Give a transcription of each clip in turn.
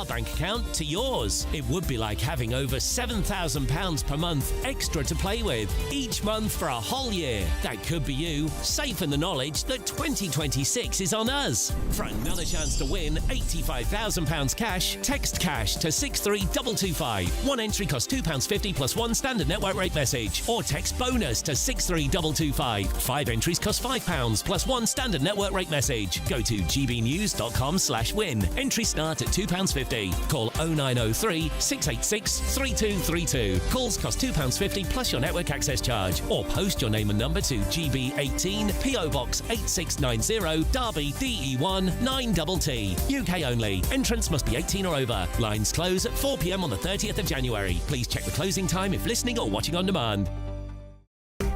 bank account to yours. It would be like having over £7,000 per month extra to play with each month for a whole year. That could be you, safe in the knowledge that 2026 is on us. For another chance to win £85,000 cash, text cash to 63225. One entry costs £2.50 plus one standard network rate message, or text bonus to 63225. 5 entries cost £5 plus one standard network rate message. Go to gbnews.com/win. Entry start at £2.50. Call 0903 686 3232. Calls cost £2.50 plus your network access charge, or post your name and number to GB18 PO Box 8690 Derby DE1 9TT. UK only. Entrance must be 18 or over. Lines close at 4 p.m. on the 30th of January. Please check the closing time if listening or watching on demand.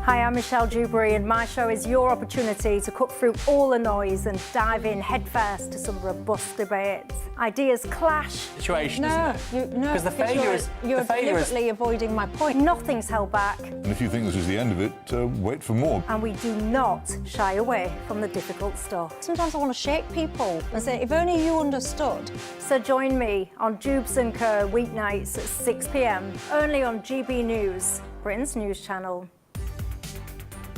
Hi, I'm Michelle Dewberry, and my show is your opportunity to cut through all the noise and dive in headfirst to some robust debates. Ideas clash. Situation, isn't it? Because the failure is... You're deliberately avoiding my point. Nothing's held back. And if you think this is the end of it, wait for more. And we do not shy away from the difficult stuff. Sometimes I want to shake people and say, if only you understood. So join me on Jubes & Co. weeknights at 6 p.m, only on GB News, Britain's news channel.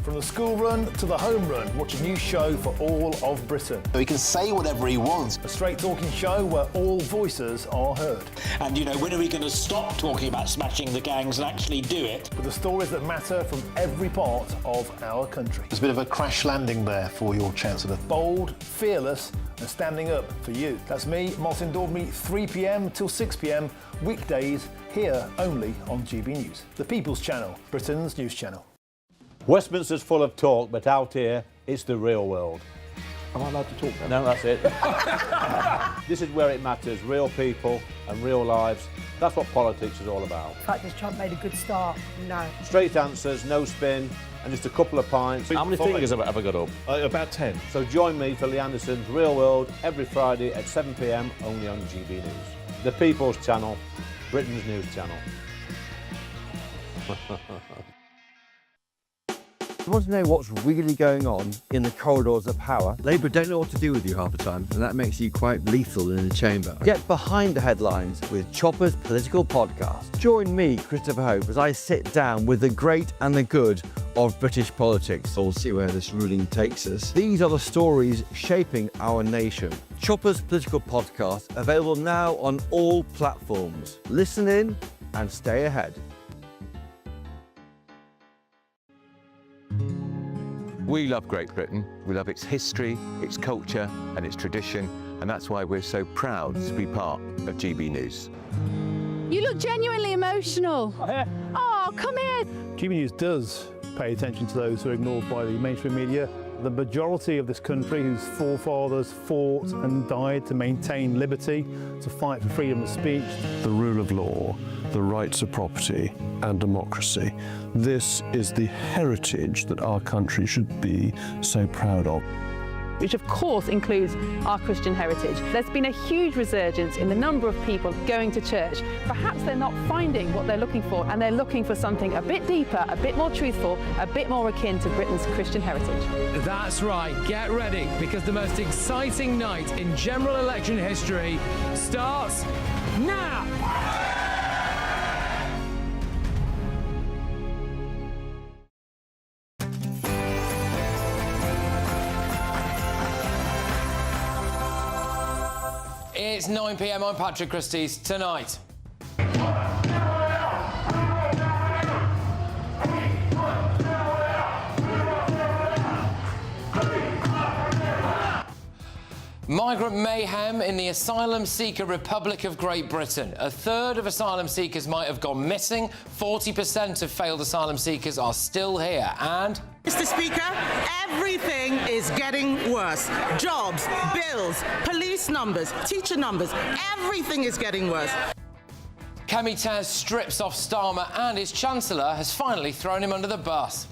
From the school run to the home run, watch a new show for all of Britain. So he can say whatever he wants. A straight-talking show where all voices are heard. And, you know, when are we going to stop talking about smashing the gangs and actually do it? With the stories that matter from every part of our country. There's a bit of a crash landing there for your Chancellor. Bold, fearless and standing up for you. That's me, Martin Daubney, 3 p.m. till 6 p.m, weekdays, here only on GB News. The People's Channel, Britain's news channel. Westminster's full of talk, but out here, it's the real world. Am I allowed to talk then? No, that's it. This is where it matters, real people and real lives. That's what politics is all about. In fact, has Trump made a good start? No. Straight answers, no spin, and just a couple of pints. How many fingers have I got up? About 10. So join me for Lee Anderson's Real World every Friday at 7 p.m, only on GB News. The People's Channel, Britain's news channel. You want to know what's really going on in the corridors of power? Labour don't know what to do with you half the time, and that makes you quite lethal in the chamber. Get behind the headlines with Chopper's Political Podcast. Join me, Christopher Hope, as I sit down with the great and the good of British politics. We'll see where this ruling takes us. These are the stories shaping our nation. Chopper's Political Podcast, available now on all platforms. Listen in and stay ahead. We love Great Britain. We love its history, its culture and its tradition, and that's why we're so proud to be part of GB News. You look genuinely emotional. Oh, come here. GB News does pay attention to those who are ignored by the mainstream media. The majority of this country whose forefathers fought and died to maintain liberty, to fight for freedom of speech. The rule of law, the rights of property and democracy. This is the heritage that our country should be so proud of. Which of course includes our Christian heritage. There's been a huge resurgence in the number of people going to church. Perhaps they're not finding what they're looking for, and they're looking for something a bit deeper, a bit more truthful, a bit more akin to Britain's Christian heritage. That's right, get ready, because the most exciting night in general election history starts now! It's 9 p.m. I'm Patrick Christys. Tonight. Migrant mayhem in the asylum seeker Republic of Great Britain. A third of asylum seekers might have gone missing. 40% of failed asylum seekers are still here. And... Mr. Speaker, everything is getting worse. Jobs, bills, police numbers, teacher numbers, everything is getting worse. Kemi Taz strips off Starmer, and his Chancellor has finally thrown him under the bus.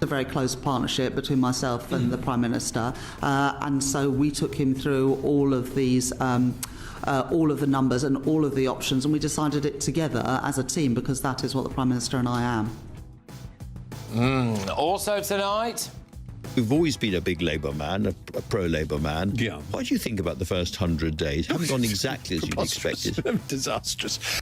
A very close partnership between myself and the Prime Minister, and so we took him through all of these, all of the numbers and all of the options, and we decided it together as a team, because that is what the Prime Minister and I am. Also tonight... You've always been a big Labour man, a pro-Labour man. Yeah. What do you think about the first 100 days? Haven't gone exactly as you'd expected. Disastrous.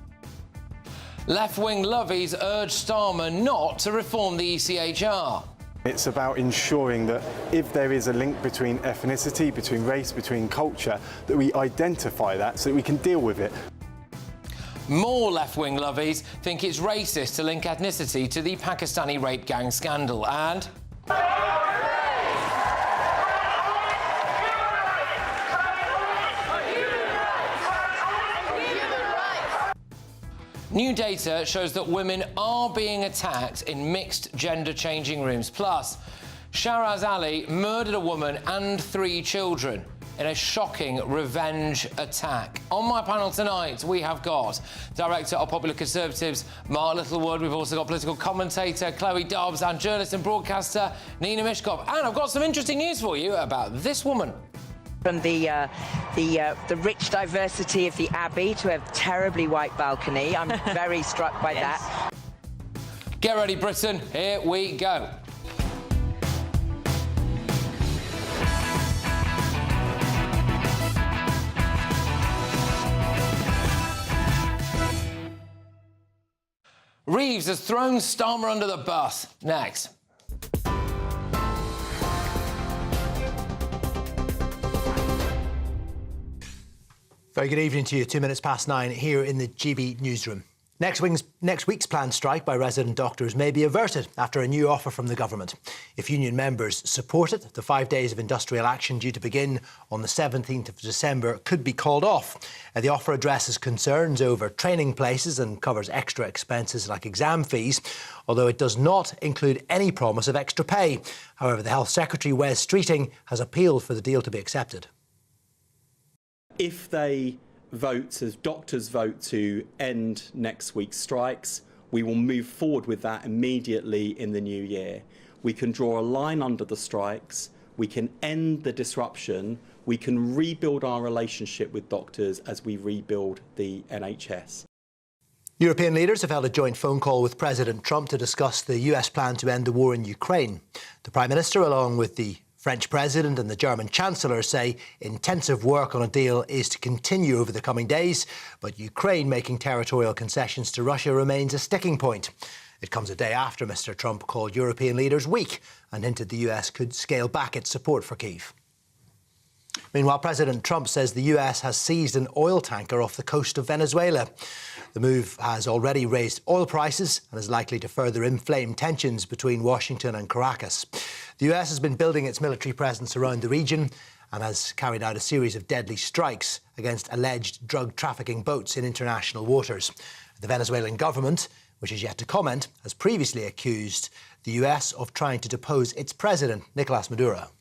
Left-wing lovies urge Starmer not to reform the ECHR. It's about ensuring that if there is a link between ethnicity, between race, between culture, that we identify that so that we can deal with it. More left-wing lovies think it's racist to link ethnicity to the Pakistani rape gang scandal. And new data shows that women are being attacked in mixed gender changing rooms. Plus, Shahraz Ali murdered a woman and 3 children in a shocking revenge attack. On my panel tonight, we have got Director of Popular Conservatives, Mark Littlewood. We've also got political commentator Chloe Dobbs and journalist and broadcaster Nina Mishkov. And I've got some interesting news for you about this woman. From the rich diversity of the Abbey to a terribly white balcony. I'm very struck by that. Get ready, Britain. Here we go. Reeves has thrown Starmer under the bus. Next. Very good evening to you. 2 minutes past 9 here in the GB newsroom. Next week's planned strike by resident doctors may be averted after a new offer from the government. If union members support it, the 5 days of industrial action due to begin on the 17th of December could be called off. The offer addresses concerns over training places and covers extra expenses like exam fees, although it does not include any promise of extra pay. However, the Health Secretary, Wes Streeting, has appealed for the deal to be accepted. If they vote, as doctors vote, to end next week's strikes, we will move forward with that immediately in the new year. We can draw a line under the strikes, we can end the disruption, we can rebuild our relationship with doctors as we rebuild the NHS. European leaders have held a joint phone call with President Trump to discuss the US plan to end the war in Ukraine. The Prime Minister, along with the French President and the German Chancellor, say intensive work on a deal is to continue over the coming days, but Ukraine making territorial concessions to Russia remains a sticking point. It comes a day after Mr. Trump called European leaders weak and hinted the US could scale back its support for Kyiv. Meanwhile, President Trump says the US has seized an oil tanker off the coast of Venezuela. The move has already raised oil prices and is likely to further inflame tensions between Washington and Caracas. The US has been building its military presence around the region and has carried out a series of deadly strikes against alleged drug trafficking boats in international waters. The Venezuelan government, which is yet to comment, has previously accused the US of trying to depose its president, Nicolás Maduro.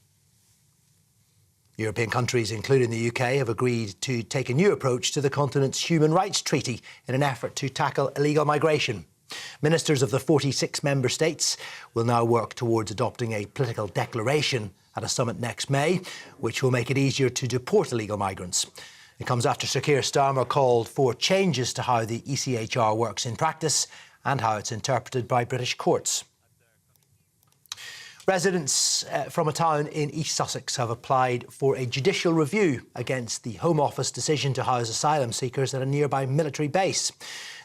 European countries, including the UK, have agreed to take a new approach to the continent's human rights treaty in an effort to tackle illegal migration. Ministers of the 46 member states will now work towards adopting a political declaration at a summit next May, which will make it easier to deport illegal migrants. It comes after Sir Keir Starmer called for changes to how the ECHR works in practice and how it's interpreted by British courts. Residents from a town in East Sussex have applied for a judicial review against the Home Office decision to house asylum seekers at a nearby military base.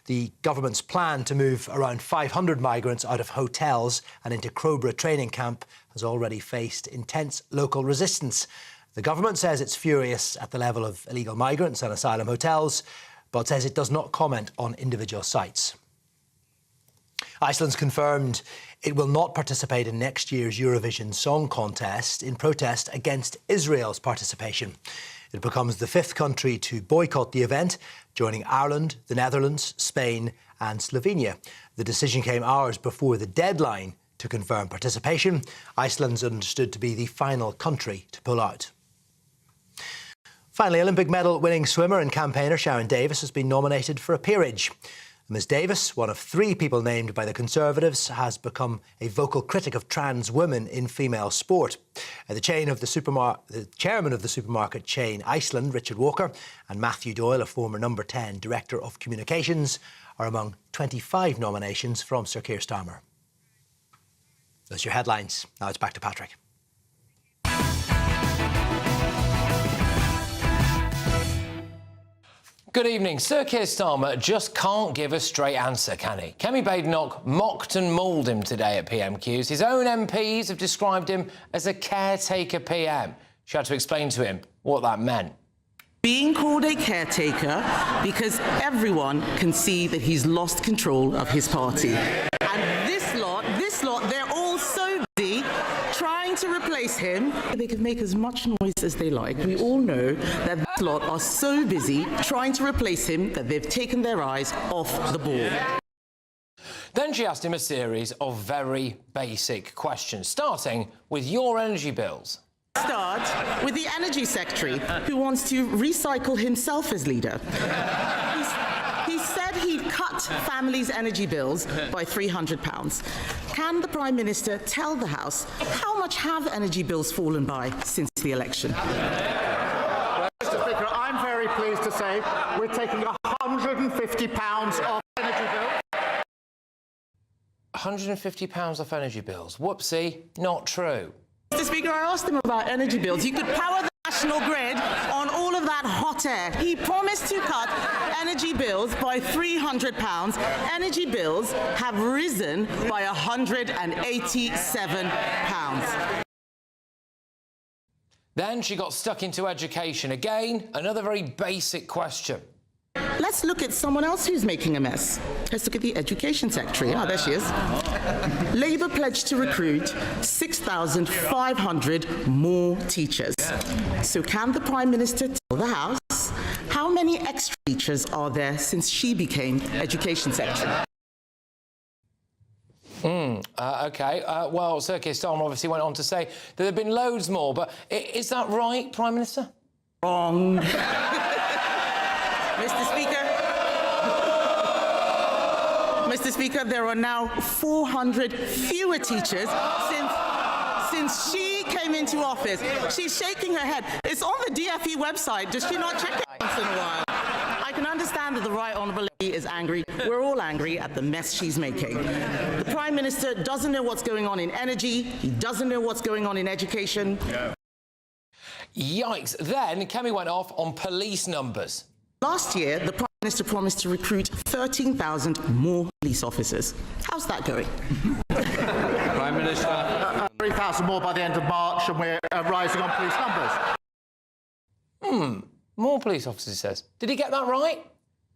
The government's plan to move around 500 migrants out of hotels and into Crowborough training camp has already faced intense local resistance. The government says it's furious at the level of illegal migrants and asylum hotels, but says it does not comment on individual sites. Iceland's confirmed it will not participate in next year's Eurovision Song Contest in protest against Israel's participation. It becomes the 5th country to boycott the event, joining Ireland, the Netherlands, Spain and Slovenia. The decision came hours before the deadline to confirm participation. Iceland's understood to be the final country to pull out. Finally, Olympic medal-winning swimmer and campaigner Sharon Davis has been nominated for a peerage. Ms Davis, one of 3 people named by the Conservatives, has become a vocal critic of trans women in female sport. The chairman of the supermarket chain Iceland, Richard Walker, and Matthew Doyle, a former number 10 Director of Communications, are among 25 nominations from Sir Keir Starmer. Those are your headlines. Now it's back to Patrick. Good evening. Sir Keir Starmer just can't give a straight answer, can he? Kemi Badenoch mocked and mauled him today at PMQs. His own MPs have described him as a caretaker PM. She had to explain to him what that meant. Being called a caretaker because everyone can see that he's lost control of his party. And this lot, they're all so busy trying to replace him. They can make as much noise as they like. We all know that this lot are so busy trying to replace him that they've taken their eyes off the ball. Then she asked him a series of very basic questions, starting with your energy bills. Start with the Energy Secretary, who wants to recycle himself as leader. He said he'd cut families' energy bills by £300. Can the Prime Minister tell the House how much have energy bills fallen by since the election? Mr. Speaker, I'm very pleased to say we're taking £150 off energy bills. £150 off energy bills. Whoopsie, not true. Mr. Speaker, I asked him about energy bills. You could power the national grid on all of that hot air. He promised to cut energy bills by £300. Energy bills have risen by £187. Then she got stuck into education. Again, another very basic question. Let's look at someone else who's making a mess. Let's look at the Education Secretary. Ah, there she is. Labour pledged to recruit 6,500 more teachers. So can the Prime Minister tell the House how many extra teachers are there since she became Education Secretary? OK. Well, Sir Keir Starmer obviously went on to say that there have been loads more, but is that right, Prime Minister? Wrong. Mr. Speaker, there are now 400 fewer teachers since she came into office. She's shaking her head. It's on the DFE website. Does she not check it once in a while? I can understand that the Right Honourable Lady is angry. We're all angry at the mess she's making. The Prime Minister doesn't know what's going on in energy. He doesn't know what's going on in education. Yikes. Then Kemi went off on police numbers. Last year, the Prime Minister promised to recruit 13,000 more police officers. How's that going? Prime Minister. 3,000 more by the end of March, and we're rising on police numbers. More police officers, he says. Did he get that right?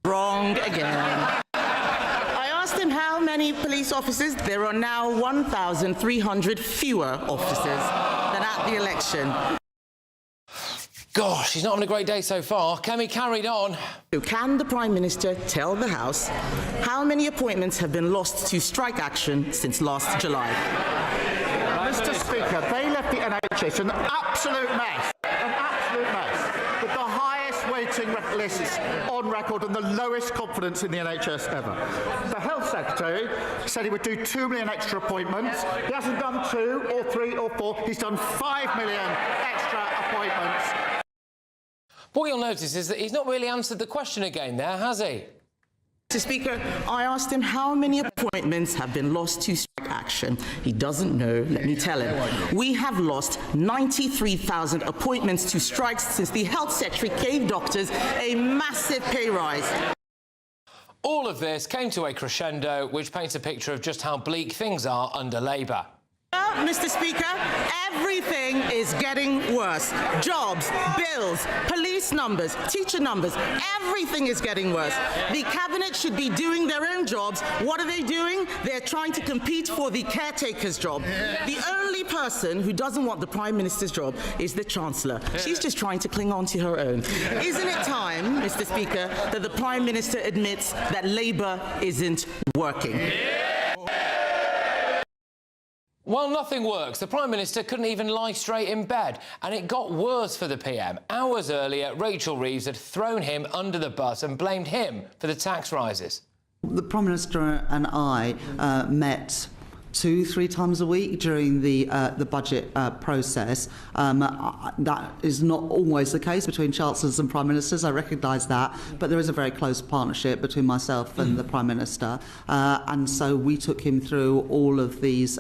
Wrong again. I asked him how many police officers. There are now 1,300 fewer officers than at the election. Gosh, he's not having a great day so far. Kemi carried on. So can the Prime Minister tell the House how many appointments have been lost to strike action since last July? Mr. Speaker, they left the NHS an absolute mess. An absolute mess. With the highest waiting lists on record and the lowest confidence in the NHS ever. The Health Secretary said he would do 2 million extra appointments. He hasn't done 2 or 3 or 4. He's done 5 million extra appointments. What you'll notice is that he's not really answered the question again there, has he? Mr. Speaker, I asked him how many appointments have been lost to strike action. He doesn't know. Let me tell him. We have lost 93,000 appointments to strikes since the Health Secretary gave doctors a massive pay rise. All of this came to a crescendo, which paints a picture of just how bleak things are under Labour. Mr. Speaker, everything is getting worse. Jobs, bills, police numbers, teacher numbers, everything is getting worse. The Cabinet should be doing their own jobs. What are they doing? They're trying to compete for the caretaker's job. The only person who doesn't want the Prime Minister's job is the Chancellor. She's just trying to cling on to her own. Isn't it time, Mr. Speaker, that the Prime Minister admits that Labour isn't working? Well, nothing works. The Prime Minister couldn't even lie straight in bed. And it got worse for the PM. Hours earlier, Rachel Reeves had thrown him under the bus and blamed him for the tax rises. The Prime Minister and I met 2-3 times a week during the budget process. That is not always the case between Chancellors and Prime Ministers, I recognise that, but there is a very close partnership between myself and the Prime Minister, and so we took him through all of these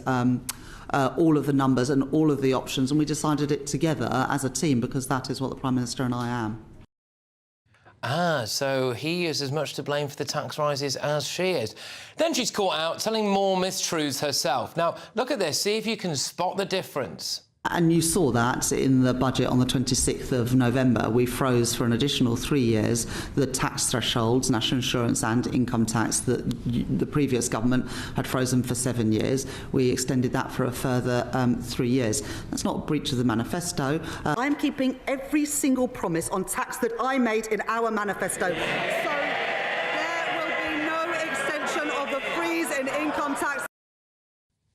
all of the numbers and all of the options, and we decided it together as a team, because that is what the Prime Minister and I am. So he is as much to blame for the tax rises as she is. Then she's caught out telling more mistruths herself. Now, look at this. See if you can spot the difference. And you saw that in the budget on the 26th of November. We froze for an additional 3 years the tax thresholds, national insurance and income tax, that the previous government had frozen for 7 years. We extended that for a further 3 years. That's not a breach of the manifesto. I'm keeping every single promise on tax that I made in our manifesto. So there will be no extension of the freeze in income tax.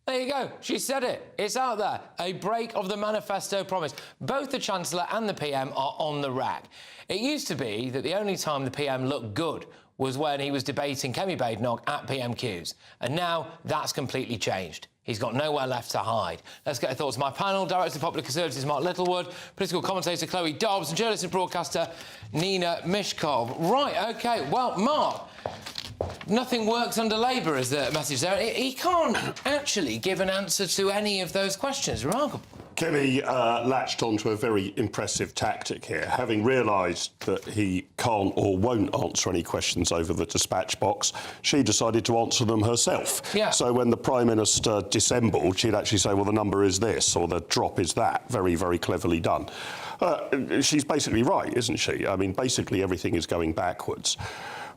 There you go. She said it. It's out there. A break of the manifesto promise. Both the Chancellor and the PM are on the rack. It used to be that the only time the PM looked good was when he was debating Kemi Badenoch at PMQs. And now that's completely changed. He's got nowhere left to hide. Let's get your thoughts. My panel, Director of Popular Conservatives Mark Littlewood, political commentator Chloe Dobbs, and journalist and broadcaster Nina Mishkov. Right, OK. Well, Mark, nothing works under Labour is the message there. He can't actually give an answer to any of those questions. Remarkable. Kemi latched onto a very impressive tactic here. Having realised that he can't or won't answer any questions over the dispatch box, she decided to answer them herself. Yeah. So when the Prime Minister dissembled, she'd actually say, well, the number is this, or the drop is that. Very, very cleverly done. She's basically right, isn't she? I mean, basically everything is going backwards.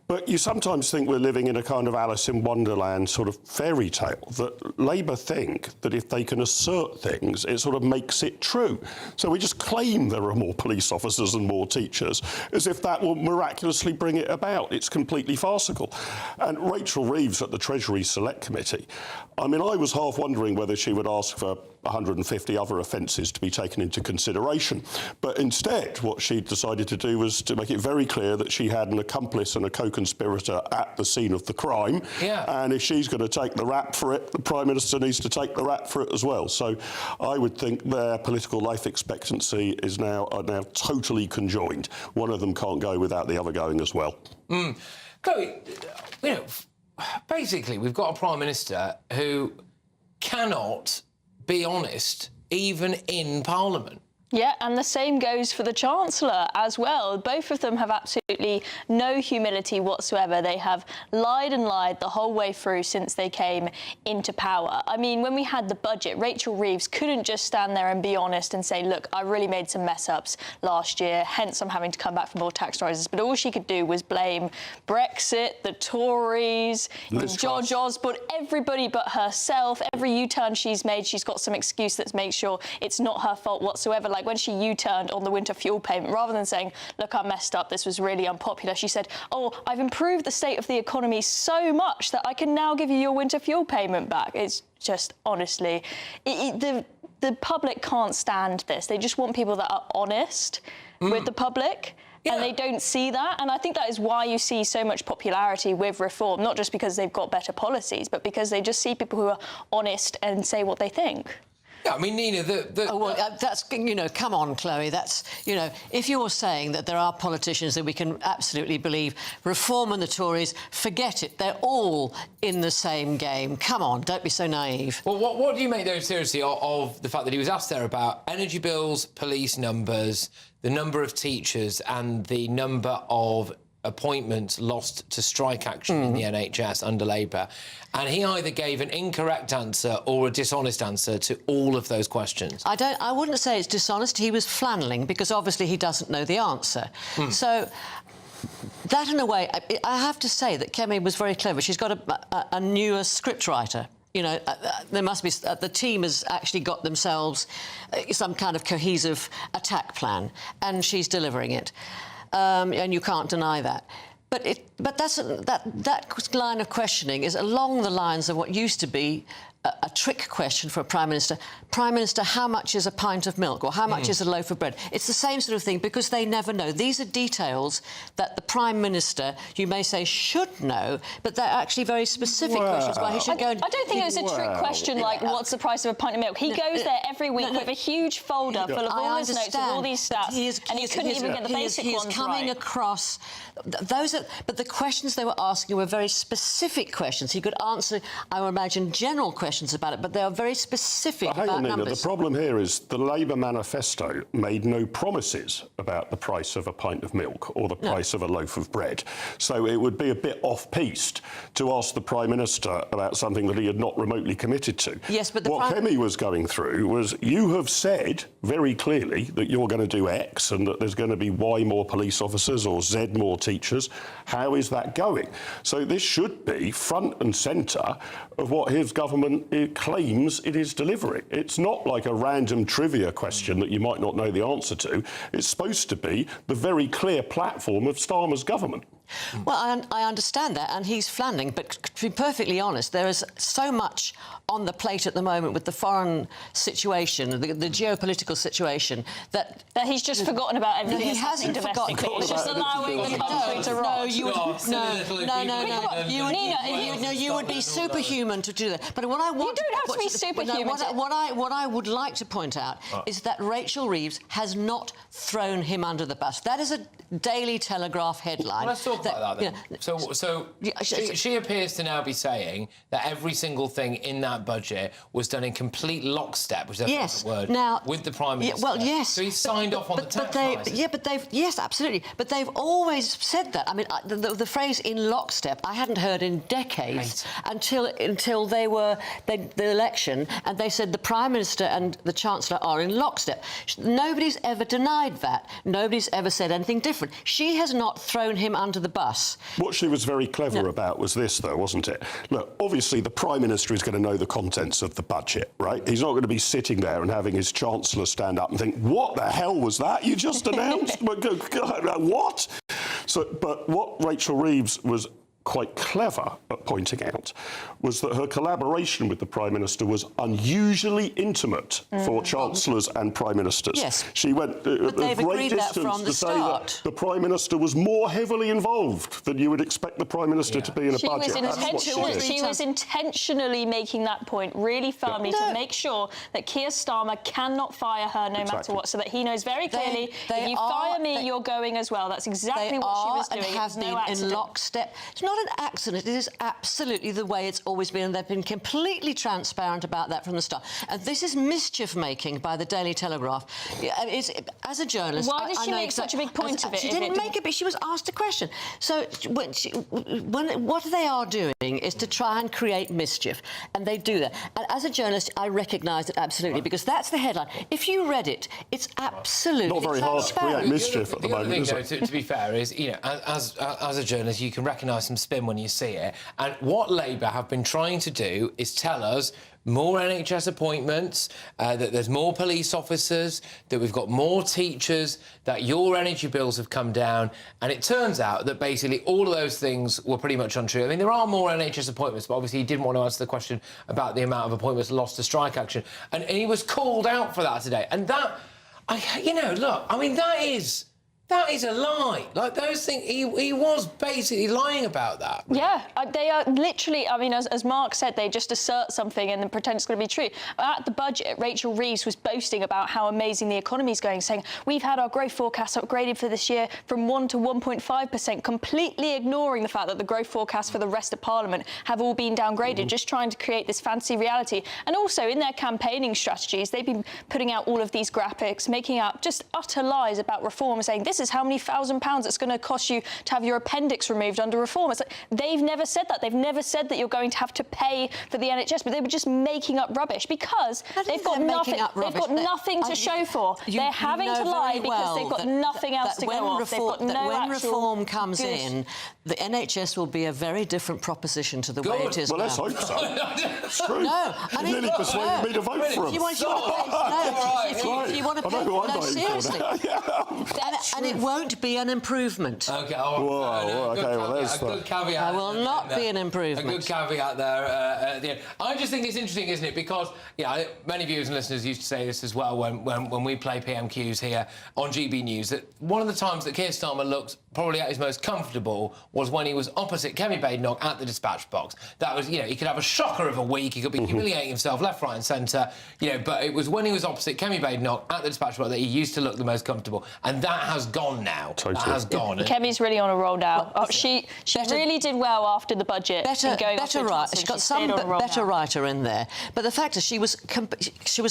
But you sometimes think we're living in a kind of Alice in Wonderland sort of fairy tale, that Labour think that if they can assert things, it sort of makes it true. So we just claim there are more police officers and more teachers, as if that will miraculously bring it about. It's completely farcical. And Rachel Reeves at the Treasury Select Committee, I mean, I was half wondering whether she would ask for 150 other offences to be taken into consideration. But instead, what she decided to do was to make it very clear that she had an accomplice and a co-conspirator at the scene of the crime. Yeah. And if she's going to take the rap for it, the Prime Minister needs to take the rap for it as well. So I would think their political life expectancy is now totally conjoined. One of them can't go without the other going as well. Chloe, you know, basically, we've got a Prime Minister who cannot be honest, even in Parliament. Yeah, and the same goes for the Chancellor as well. Both of them have absolutely no humility whatsoever. They have lied and lied the whole way through since they came into power. I mean, when we had the budget, Rachel Reeves couldn't just stand there and be honest and say, look, I really made some mess-ups last year, hence I'm having to come back for more tax rises. But all she could do was blame Brexit, the Tories, George Osborne, everybody but herself. Every U-turn she's made, she's got some excuse that makes sure it's not her fault whatsoever. Like when she U-turned on the winter fuel payment, rather than saying, look, I messed up, this was really unpopular, she said, oh, I've improved the state of the economy so much that I can now give you your winter fuel payment back. It's just, honestly, the public can't stand this. They just want people that are honest with the public. Yeah. And they don't see that. And I think that is why you see so much popularity with Reform, not just because they've got better policies, but because they just see people who are honest and say what they think. Yeah, I mean, Nina, that's, you know, come on, Chloe, that's, you know, if you're saying that there are politicians that we can absolutely believe, Reform and the Tories, forget it, they're all in the same game. Come on, don't be so naive. Well, what do you make, though, seriously, of the fact that he was asked there about energy bills, police numbers, the number of teachers and the number of appointments lost to strike action in the NHS under Labour, and he either gave an incorrect answer or a dishonest answer to all of those questions? I wouldn't say it's dishonest. He was flanneling because obviously he doesn't know the answer. So that, in a way, I have to say that Kemi was very clever. She's got a newer scriptwriter. You know, there must be... the team has actually got themselves some kind of cohesive attack plan, and she's delivering it. And you can't deny that. But that line of questioning is along the lines of what used to be a trick question for a Prime Minister. Prime Minister, how much is a pint of milk, or how much is a loaf of bread? It's the same sort of thing, because they never know. These are details that the Prime Minister, you may say, should know, but they're actually very specific questions where he should go... I don't think it was a trick question like, what's the price of a pint of milk? He goes there every week with a huge folder full of all his notes with all these stats, and he couldn't even get the basic ones right. He is coming across... But the questions they were asking were very specific questions. He could answer, I would imagine, general questions questions about it, but they are very specific But hang about on, Nina, numbers. the problem here is the Labour manifesto made no promises about the price of a pint of milk or the price of a loaf of bread. So it would be a bit off-piste to ask the Prime Minister about something that he had not remotely committed to. Yes, but what Kemi was going through was, you have said very clearly that you're going to do X and that there's going to be Y more police officers or Z more teachers. How is that going? So this should be front and centre of what his government claims it is delivering. It's not like a random trivia question that you might not know the answer to. It's supposed to be the very clear platform of Starmer's government. Well, I understand that, and he's flanning, but to be perfectly honest, there is so much on the plate at the moment with the foreign situation, the geopolitical situation, that he's just forgotten about everything. He hasn't forgotten. He's just allowing the country to rot. You would be superhuman to do that. But what I want, you don't have to be superhuman. What I would like to point out is that Rachel Reeves has not thrown him under the bus. That is a Daily Telegraph headline. Well, let's talk about that then. So she appears to now be saying that every single thing in that budget was done in complete lockstep, which is the word, with the Prime Minister. Well, yes. So he signed off on the tax rises. Yes, absolutely. But they've always said that. I mean, the phrase "in lockstep" I hadn't heard in decades until the election, and they said the Prime Minister and the Chancellor are in lockstep. Nobody's ever denied that. Nobody's ever said anything different. She has not thrown him under the bus. What she was very clever about was this, though, wasn't it? Look, obviously the Prime Minister is going to know the contents of the budget, right? He's not going to be sitting there and having his Chancellor stand up and think, what the hell was that you just announced? What? But what Rachel Reeves was quite clever at pointing out was that her collaboration with the Prime Minister was unusually intimate for Chancellors and Prime Ministers. Yes. She went but they've great agreed that distance from to the say start. that the Prime Minister was more heavily involved than you would expect the Prime Minister to be in a budget. She was intentionally making that point really firmly to make sure that Keir Starmer cannot fire her no matter what, so that he knows very clearly, if you fire me, you're going as well. That's exactly what she was doing. They have been in lockstep. It's not an accident. It is absolutely the way it's always been, and they've been completely transparent about that from the start. And this is mischief-making by the Daily Telegraph. As a journalist, why did she make such a big point of it? She didn't make it, but she was asked a question. So what they are doing is to try and create mischief, and they do that. And as a journalist, I recognise it absolutely, because that's the headline. If you read it, it's absolutely not very hard to create mischief at the moment, is it? To be fair, is, you know, as a journalist, you can recognise some spin when you see it. And what Labour have been trying to do is tell us more NHS appointments, that there's more police officers, that we've got more teachers, that your energy bills have come down. And it turns out that basically all of those things were pretty much untrue. I mean, there are more NHS appointments, but obviously he didn't want to answer the question about the amount of appointments lost to strike action. And he was called out for that today. And that, look, I mean, that is a lie. Like, those things, he was basically lying about that. Yeah, they are literally, I mean, as Mark said, they just assert something and then pretend it's going to be true. At the budget, Rachel Reeves was boasting about how amazing the economy is going, saying, we've had our growth forecast upgraded for this year from 1 to 1.5%, completely ignoring the fact that the growth forecasts for the rest of Parliament have all been downgraded, just trying to create this fancy reality. And also, in their campaigning strategies, they've been putting out all of these graphics, making out just utter lies about reform, saying this is how many £1,000 it's going to cost you to have your appendix removed under reform. It's like, they've never said that. They've never said that you're going to have to pay for the NHS, but they were just making up rubbish because they've got nothing. They've got nothing to show for. They're having to lie because they've got nothing else to go off. They've got no when reform comes in, the NHS will be a very different proposition to the way it is now. Well, let's hope so. It's true. No, I mean, nearly persuaded me to vote for him. If you want to pay, seriously. And it won't be an improvement. OK, there's a good caveat. It will not be an improvement. A good caveat there at the end. I just think it's interesting, isn't it? Because, many viewers and listeners used to say this as well when we play PMQs here on GB News, that one of the times that Keir Starmer looks probably at his most comfortable was when he was opposite Kemi Badenoch at the dispatch box. That was, you know, he could have a shocker of a week, he could be humiliating himself left, right and centre, you know, but it was when he was opposite Kemi Badenoch at the dispatch box that he used to look the most comfortable, and that has gone now. Totally. That has gone. Kemi's really on a roll now. She really did well after the budget. Better writer. She got some better writer in there. But the fact is, she was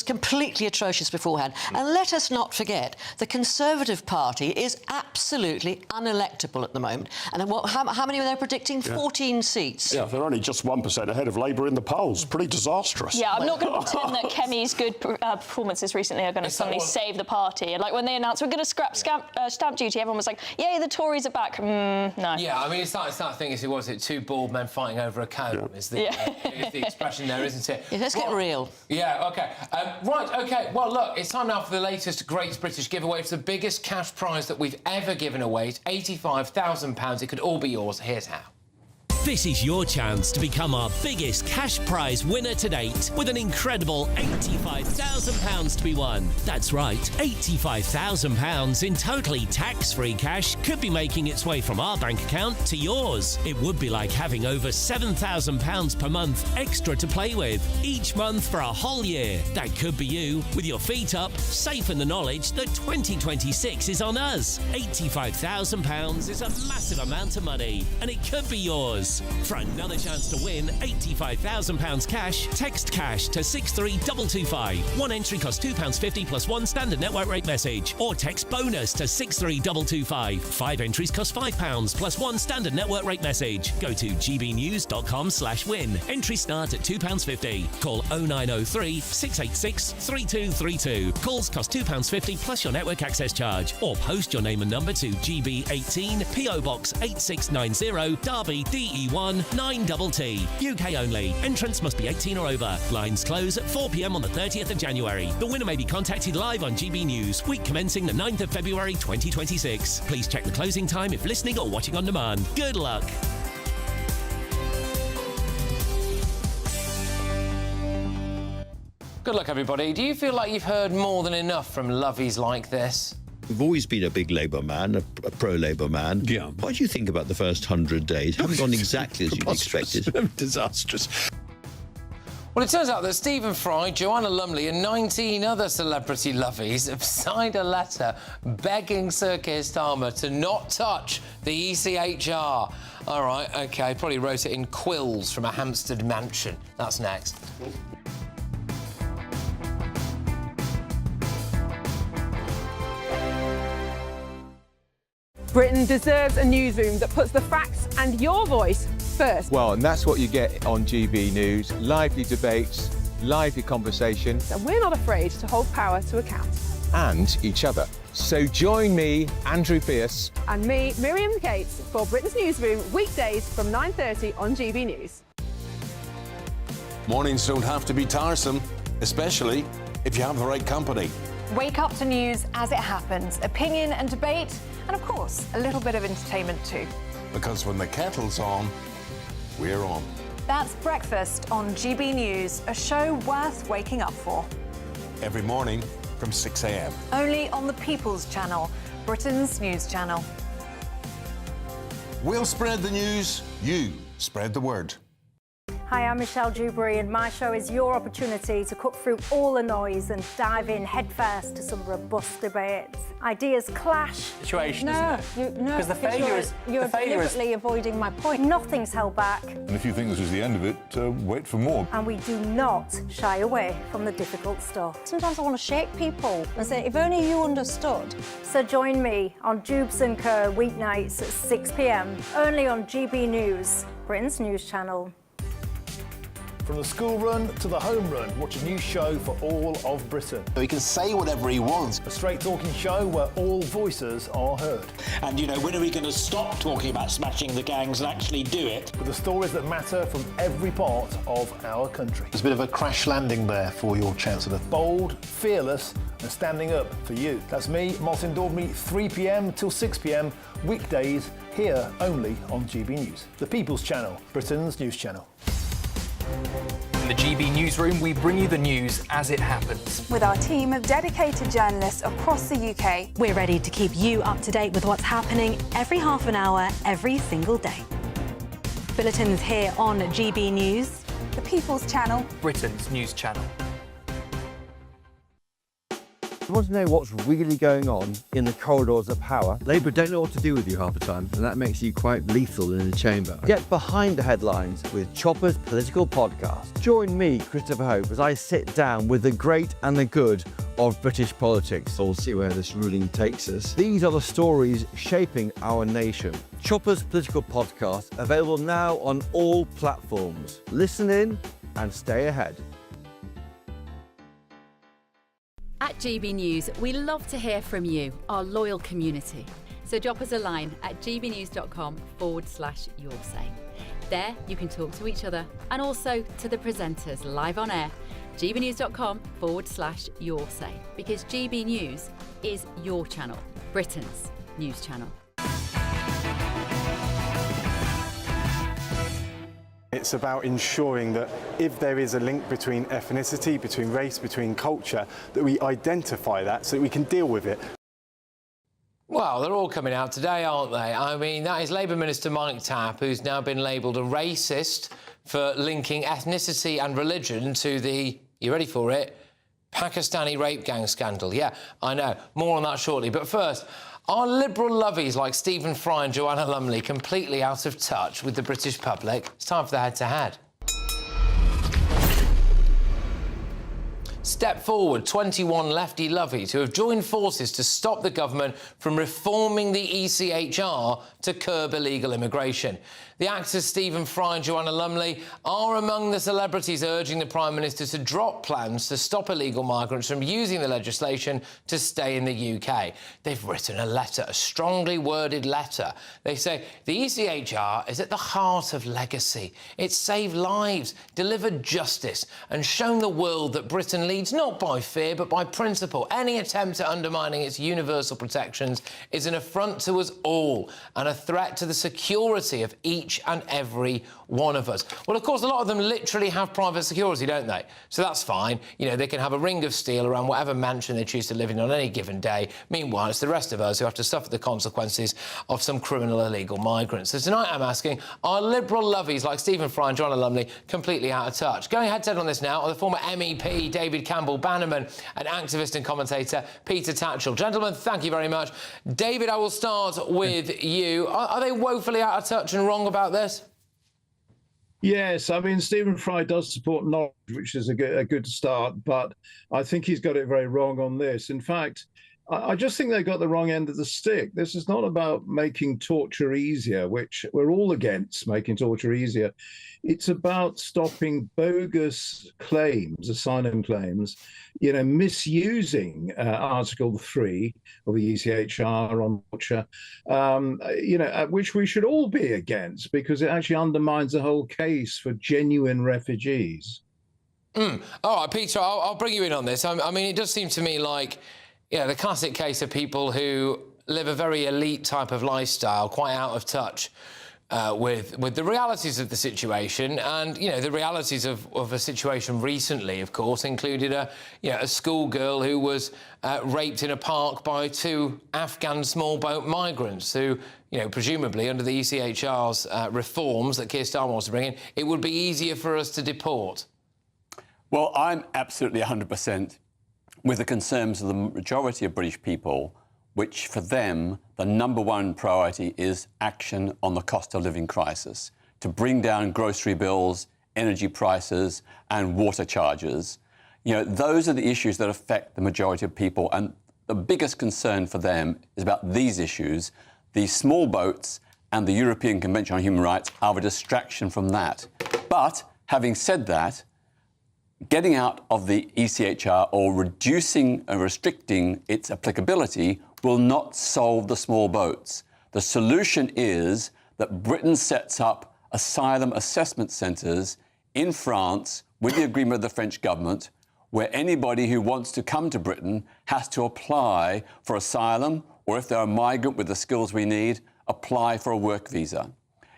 completely atrocious beforehand. And let us not forget, the Conservative Party is absolutely unelectable at the moment. And how many were they predicting? 14 seats. Yeah, they're only just 1% ahead of Labour in the polls. Pretty disastrous. Yeah, I'm not going to pretend that Kemi's good performances recently are going to suddenly save the party. Like when they announced we're going to scrap stamp duty, everyone was like, yay, the Tories are back. No. Yeah, I mean, it's that thing, was it two bald men fighting over a comb? Is the expression there, isn't it? Yeah, let's get real. Yeah, OK. Right, OK. Well, look, it's time now for the latest Great British giveaway. It's the biggest cash prize that we've ever given away. It's £85,000. It could all be yours. Here's how. This is your chance to become our biggest cash prize winner to date with an incredible £85,000 to be won. That's right, £85,000 in totally tax-free cash could be making its way from our bank account to yours. It would be like having over £7,000 per month extra to play with each month for a whole year. That could be you with your feet up, safe in the knowledge that 2026 is on us. £85,000 is a massive amount of money and it could be yours. For another chance to win £85,000 cash, text cash to 63225. One entry costs £2.50 plus one standard network rate message. Or text bonus to 63225. 5 entries cost £5 plus one standard network rate message. Go to gbnews.com/win. Entries start at £2.50. Call 0903 686 3232. Calls cost £2.50 plus your network access charge. Or post your name and number to GB18 PO Box 8690 Derby DE1 9TT. UK only. Entrants must be 18 or over. Lines close at 4 p.m. on the 30th of January. The winner may be contacted live on GB News, week commencing the 9th of February 2026. Please check the closing time if listening or watching on demand. Good luck. Good luck, everybody. Do you feel like you've heard more than enough from lovies like this? You've always been a big Labour man, a pro-Labour man. Yeah. What do you think about the first 100 days? Haven't gone exactly as you'd expected. Disastrous. Well, it turns out that Stephen Fry, Joanna Lumley and 19 other celebrity lovies have signed a letter begging Sir Keir Starmer to not touch the ECHR. All right, OK, probably wrote it in quills from a Hampstead mansion. That's next. Britain deserves a newsroom that puts the facts and your voice first. Well, and that's what you get on GB News. Lively debates, lively conversation. And we're not afraid to hold power to account. And each other. So join me, Andrew Pearce. And me, Miriam Gates, for Britain's Newsroom, weekdays from 9:30 on GB News. Mornings don't have to be tiresome, especially if you have the right company. Wake up to news as it happens, opinion and debate, and of course, a little bit of entertainment too. Because when the kettle's on, we're on. That's Breakfast on GB News, a show worth waking up for. Every morning from 6 a.m. Only on the People's Channel, Britain's news channel. We'll spread the news, you spread the word. Hi, I'm Michelle Dewberry, and my show is your opportunity to cut through all the noise and dive in headfirst to some robust debates. Ideas clash. Situation, no, isn't it? No, because the failure is you're deliberately avoiding my point. Nothing's held back. And if you think this is the end of it, wait for more. And we do not shy away from the difficult stuff. Sometimes I want to shake people and say, if only you understood. So join me on Jubes & Co. weeknights at 6 p.m. only on GB News, Britain's news channel. From the school run to the home run, watch a new show for all of Britain. He can say whatever he wants. A straight-talking show where all voices are heard. And, you know, when are we going to stop talking about smashing the gangs and actually do it? With the stories that matter from every part of our country. There's a bit of a crash landing there for your Chancellor. Bold, fearless and standing up for you. That's me, Martin Daubney, 3 p.m. till 6 p.m, weekdays, here only on GB News. The People's Channel, Britain's news channel. From the GB newsroom, we bring you the news as it happens. With our team of dedicated journalists across the UK. We're ready to keep you up to date with what's happening every half an hour, every single day. Bulletins here on GB News. The People's Channel. Britain's news channel. You want to know what's really going on in the corridors of power? Labour don't know what to do with you half the time, and that makes you quite lethal in the chamber. Get behind the headlines with Chopper's political podcast. Join me, Christopher Hope, as I sit down with the great and the good of British politics. We'll see where this ruling takes us. These are the stories shaping our nation. Chopper's political podcast, available now on all platforms. Listen in and stay ahead. At GB News, we love to hear from you, our loyal community. So drop us a line at gbnews.com/yoursay. There you can talk to each other and also to the presenters live on air. gbnews.com/yoursay, because GB News is your channel, Britain's news channel. It's about ensuring that if there is a link between ethnicity, between race, between culture, that we identify that so that we can deal with it. Well, they're all coming out today, aren't they? I mean, that is Labour Minister Mike Tapp, who's now been labelled a racist for linking ethnicity and religion to the, you ready for it, Pakistani rape gang scandal. Yeah, I know. More on that shortly. But first, are Liberal lovies like Stephen Fry and Joanna Lumley completely out of touch with the British public? It's time for the head-to-head. Step forward, 21 lefty lovies who have joined forces to stop the government from reforming the ECHR to curb illegal immigration. The actors Stephen Fry and Joanna Lumley are among the celebrities urging the Prime Minister to drop plans to stop illegal migrants from using the legislation to stay in the UK. They've written a letter, a strongly worded letter. They say the ECHR is at the heart of legacy. It's saved lives, delivered justice and shown the world that Britain leads not by fear but by principle. Any attempt at undermining its universal protections is an affront to us all and a threat to the security of each and every one of us. Well, of course, a lot of them literally have private security, don't they? So that's fine. You know, they can have a ring of steel around whatever mansion they choose to live in on any given day. Meanwhile, it's the rest of us who have to suffer the consequences of some criminal illegal migrants. So tonight I'm asking, are Liberal lovies like Stephen Fry and Joanna Lumley completely out of touch? Going head-to-head on this now are the former MEP David Campbell-Bannerman and activist and commentator Peter Tatchell. Gentlemen, thank you very much. David, I will start with you. Are they woefully out of touch and wrong about this? Yes, I mean, Stephen Fry does support Norwich, which is a good start, but I think he's got it very wrong on this. In fact, I just think they got the wrong end of the stick. This is not about making torture easier, which we're all against making torture easier. It's about stopping bogus claims, asylum claims, you know, misusing Article 3 of the ECHR on torture, you know, which we should all be against because it actually undermines the whole case for genuine refugees. All right, Peter, I'll bring you in on this. I mean, it does seem to me like, yeah, the classic case of people who live a very elite type of lifestyle, quite out of touch with the realities of the situation. And, you know, the realities of a situation recently, of course, included a schoolgirl who was raped in a park by two Afghan small boat migrants who, you know, presumably under the ECHR's reforms that Keir Starmer wants to bring in, it would be easier for us to deport. Well, I'm absolutely 100% with the concerns of the majority of British people, which for them, the number one priority is action on the cost of living crisis, to bring down grocery bills, energy prices and water charges. You know, those are the issues that affect the majority of people, and the biggest concern for them is about these issues. The small boats and the European Convention on Human Rights are a distraction from that. But having said that, getting out of the ECHR or reducing and restricting its applicability will not solve the small boats. The solution is that Britain sets up asylum assessment centres in France with the agreement of the French government, where anybody who wants to come to Britain has to apply for asylum, or if they're a migrant with the skills we need, apply for a work visa.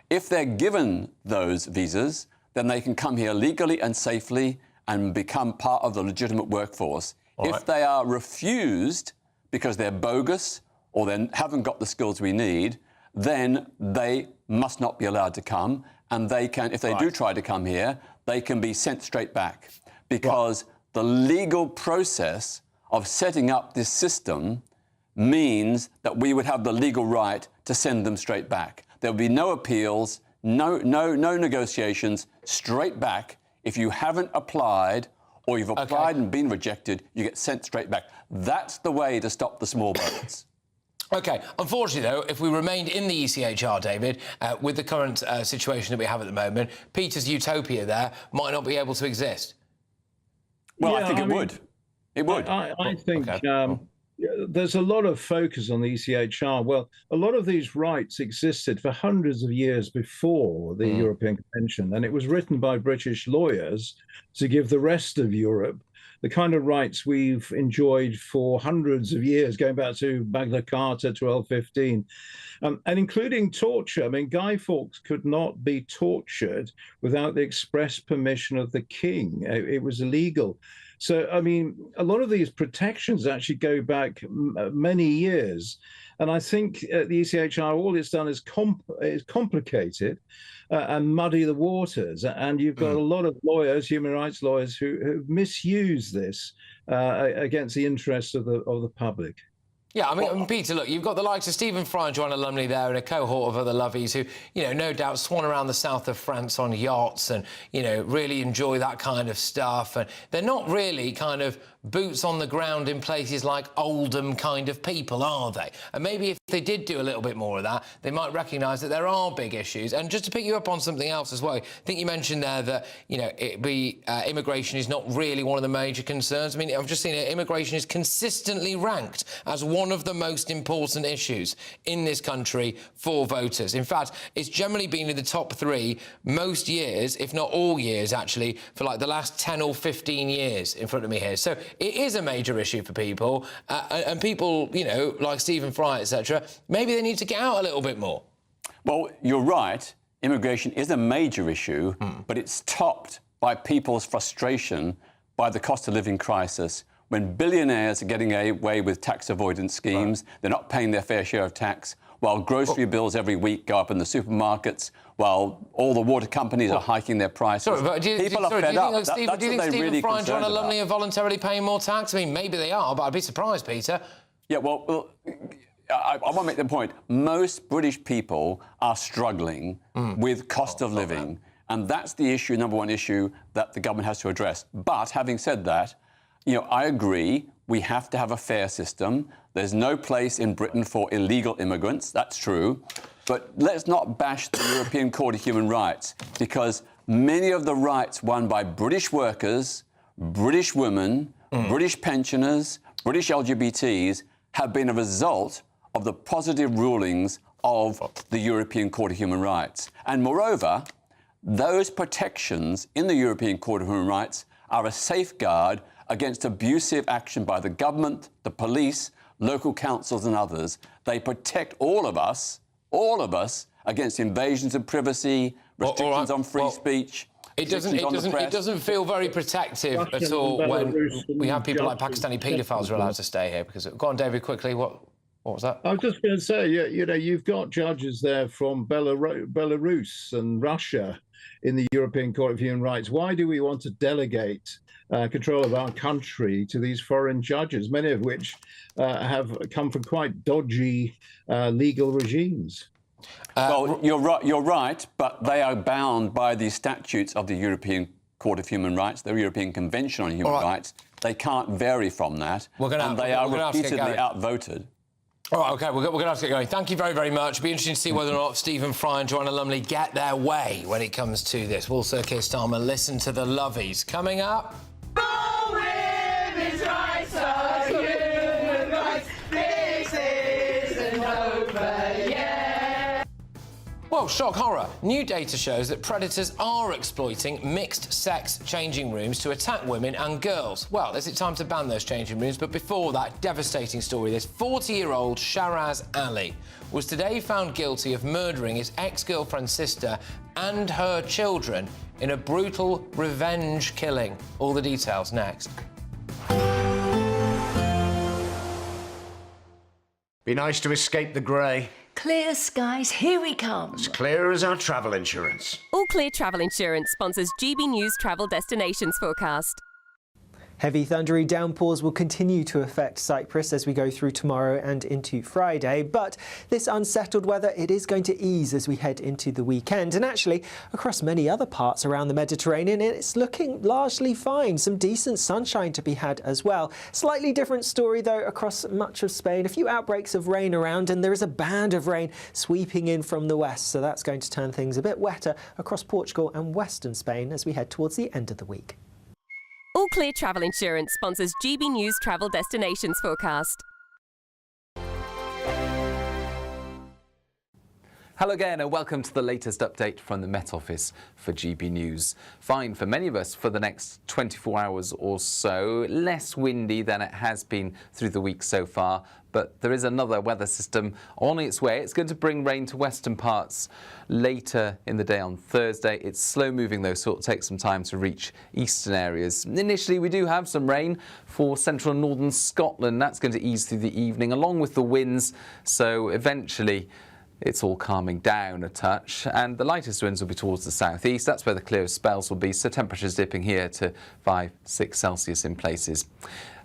If they're given those visas, then they can come here legally and safely and become part of the legitimate workforce. If they are refused because they're bogus or they haven't got the skills we need, then they must not be allowed to come. And they can, if they do try to come here, they can be sent straight back. Because the legal process of setting up this system means that we would have the legal right to send them straight back. There would be no appeals, no negotiations, straight back. If you haven't applied or you've applied and been rejected, you get sent straight back. That's the way to stop the small boats. OK, unfortunately, though, if we remained in the ECHR, David, with the current situation that we have at the moment, Peter's utopia there might not be able to exist. Well, I think it would. It would. I think there's a lot of focus on the ECHR. Well, a lot of these rights existed for hundreds of years before the European Convention, and it was written by British lawyers to give the rest of Europe the kind of rights we've enjoyed for hundreds of years, going back to Magna Carta 1215, and including torture. I mean, Guy Fawkes could not be tortured without the express permission of the king. It was illegal. So, I mean, a lot of these protections actually go back many years. And I think the ECHR, all it's done is complicate it and muddy the waters. And you've got a lot of lawyers, human rights lawyers, who misuse this against the interests of the public. Yeah, I mean, Peter, look, you've got the likes of Stephen Fry and Joanna Lumley there and a cohort of other lovies who, you know, no doubt swan around the south of France on yachts and, you know, really enjoy that kind of stuff. And they're not really kind of boots on the ground in places like Oldham kind of people, are they? And maybe if they did do a little bit more of that, they might recognise that there are big issues. And just to pick you up on something else as well, I think you mentioned there that, you know, immigration is not really one of the major concerns. I mean, I've just seen it, immigration is consistently ranked as one of the most important issues in this country for voters. In fact, it's generally been in the top 3 most years, if not all years, actually, for like the last 10 or 15 years in front of me here. So it is a major issue for people, and people, you know, like Stephen Fry, etc., maybe they need to get out a little bit more. Well, you're right. Immigration is a major issue, but it's topped by people's frustration by the cost of living crisis. When billionaires are getting away with tax avoidance schemes, they're not paying their fair share of tax, while grocery bills every week go up in the supermarkets, while all the water companies are hiking their prices. Sorry, but do you think Stephen Fry and Joanna Lumley are about. voluntarily paying more tax? I mean, maybe they are, but I'd be surprised, Peter. Yeah, well I want to make the point. Most British people are struggling with cost of living, and that's the issue, number one issue, that the government has to address. But having said that, you know, I agree, we have to have a fair system. There's no place in Britain for illegal immigrants, that's true. But let's not bash the European Court of Human Rights, because many of the rights won by British workers, British women, British pensioners, British LGBTs have been a result of the positive rulings of the European Court of Human Rights. And moreover, those protections in the European Court of Human Rights are a safeguard against abusive action by the government, the police, local councils and others. They protect all of us, against invasions of privacy, restrictions on free speech. It doesn't feel very protective at all when we have people like Pakistani paedophiles are allowed to stay here. Because go on, David, quickly. What was that? I was just going to say, you know, you've got judges there from Belarus and Russia in the European Court of Human Rights. Why do we want to delegate control of our country to these foreign judges, many of which have come from quite dodgy legal regimes? Well, you're right, but they are bound by the statutes of the European Court of Human Rights, the European Convention on Human Rights. They can't vary from that, and they are repeatedly outvoted. All right, OK, we're going to have to get going. Thank you very, very much. It'll be interesting to see whether or not Stephen Fry and Joanna Lumley get their way when it comes to this. Will Sir Keir Starmer listen to the lovies? Coming up... Well, shock horror. New data shows that predators are exploiting mixed-sex changing rooms to attack women and girls. Well, is it time to ban those changing rooms? But before that devastating story, this 40-year-old Sharaz Ali was today found guilty of murdering his ex-girlfriend's sister and her children in a brutal revenge killing. All the details next. Be nice to escape the grey. Clear skies, here we come. As clear as our travel insurance. All Clear Travel Insurance sponsors GB News Travel Destinations Forecast. Heavy thundery downpours will continue to affect Cyprus as we go through tomorrow and into Friday, but this unsettled weather, it is going to ease as we head into the weekend. And actually, across many other parts around the Mediterranean, it's looking largely fine. Some decent sunshine to be had as well. Slightly different story, though, across much of Spain. A few outbreaks of rain around, and there is a band of rain sweeping in from the west, so that's going to turn things a bit wetter across Portugal and western Spain as we head towards the end of the week. All Clear Travel Insurance sponsors GB News Travel Destinations Forecast. Hello again and welcome to the latest update from the Met Office for GB News. Fine for many of us for the next 24 hours or so. Less windy than it has been through the week so far, but there is another weather system on its way. It's going to bring rain to western parts later in the day on Thursday. It's slow moving though, so it'll take some time to reach eastern areas. Initially, we do have some rain for central and northern Scotland. That's going to ease through the evening along with the winds, so eventually it's all calming down a touch, and the lightest winds will be towards the southeast. That's where the clearest spells will be, so temperatures dipping here to 5-6 Celsius in places.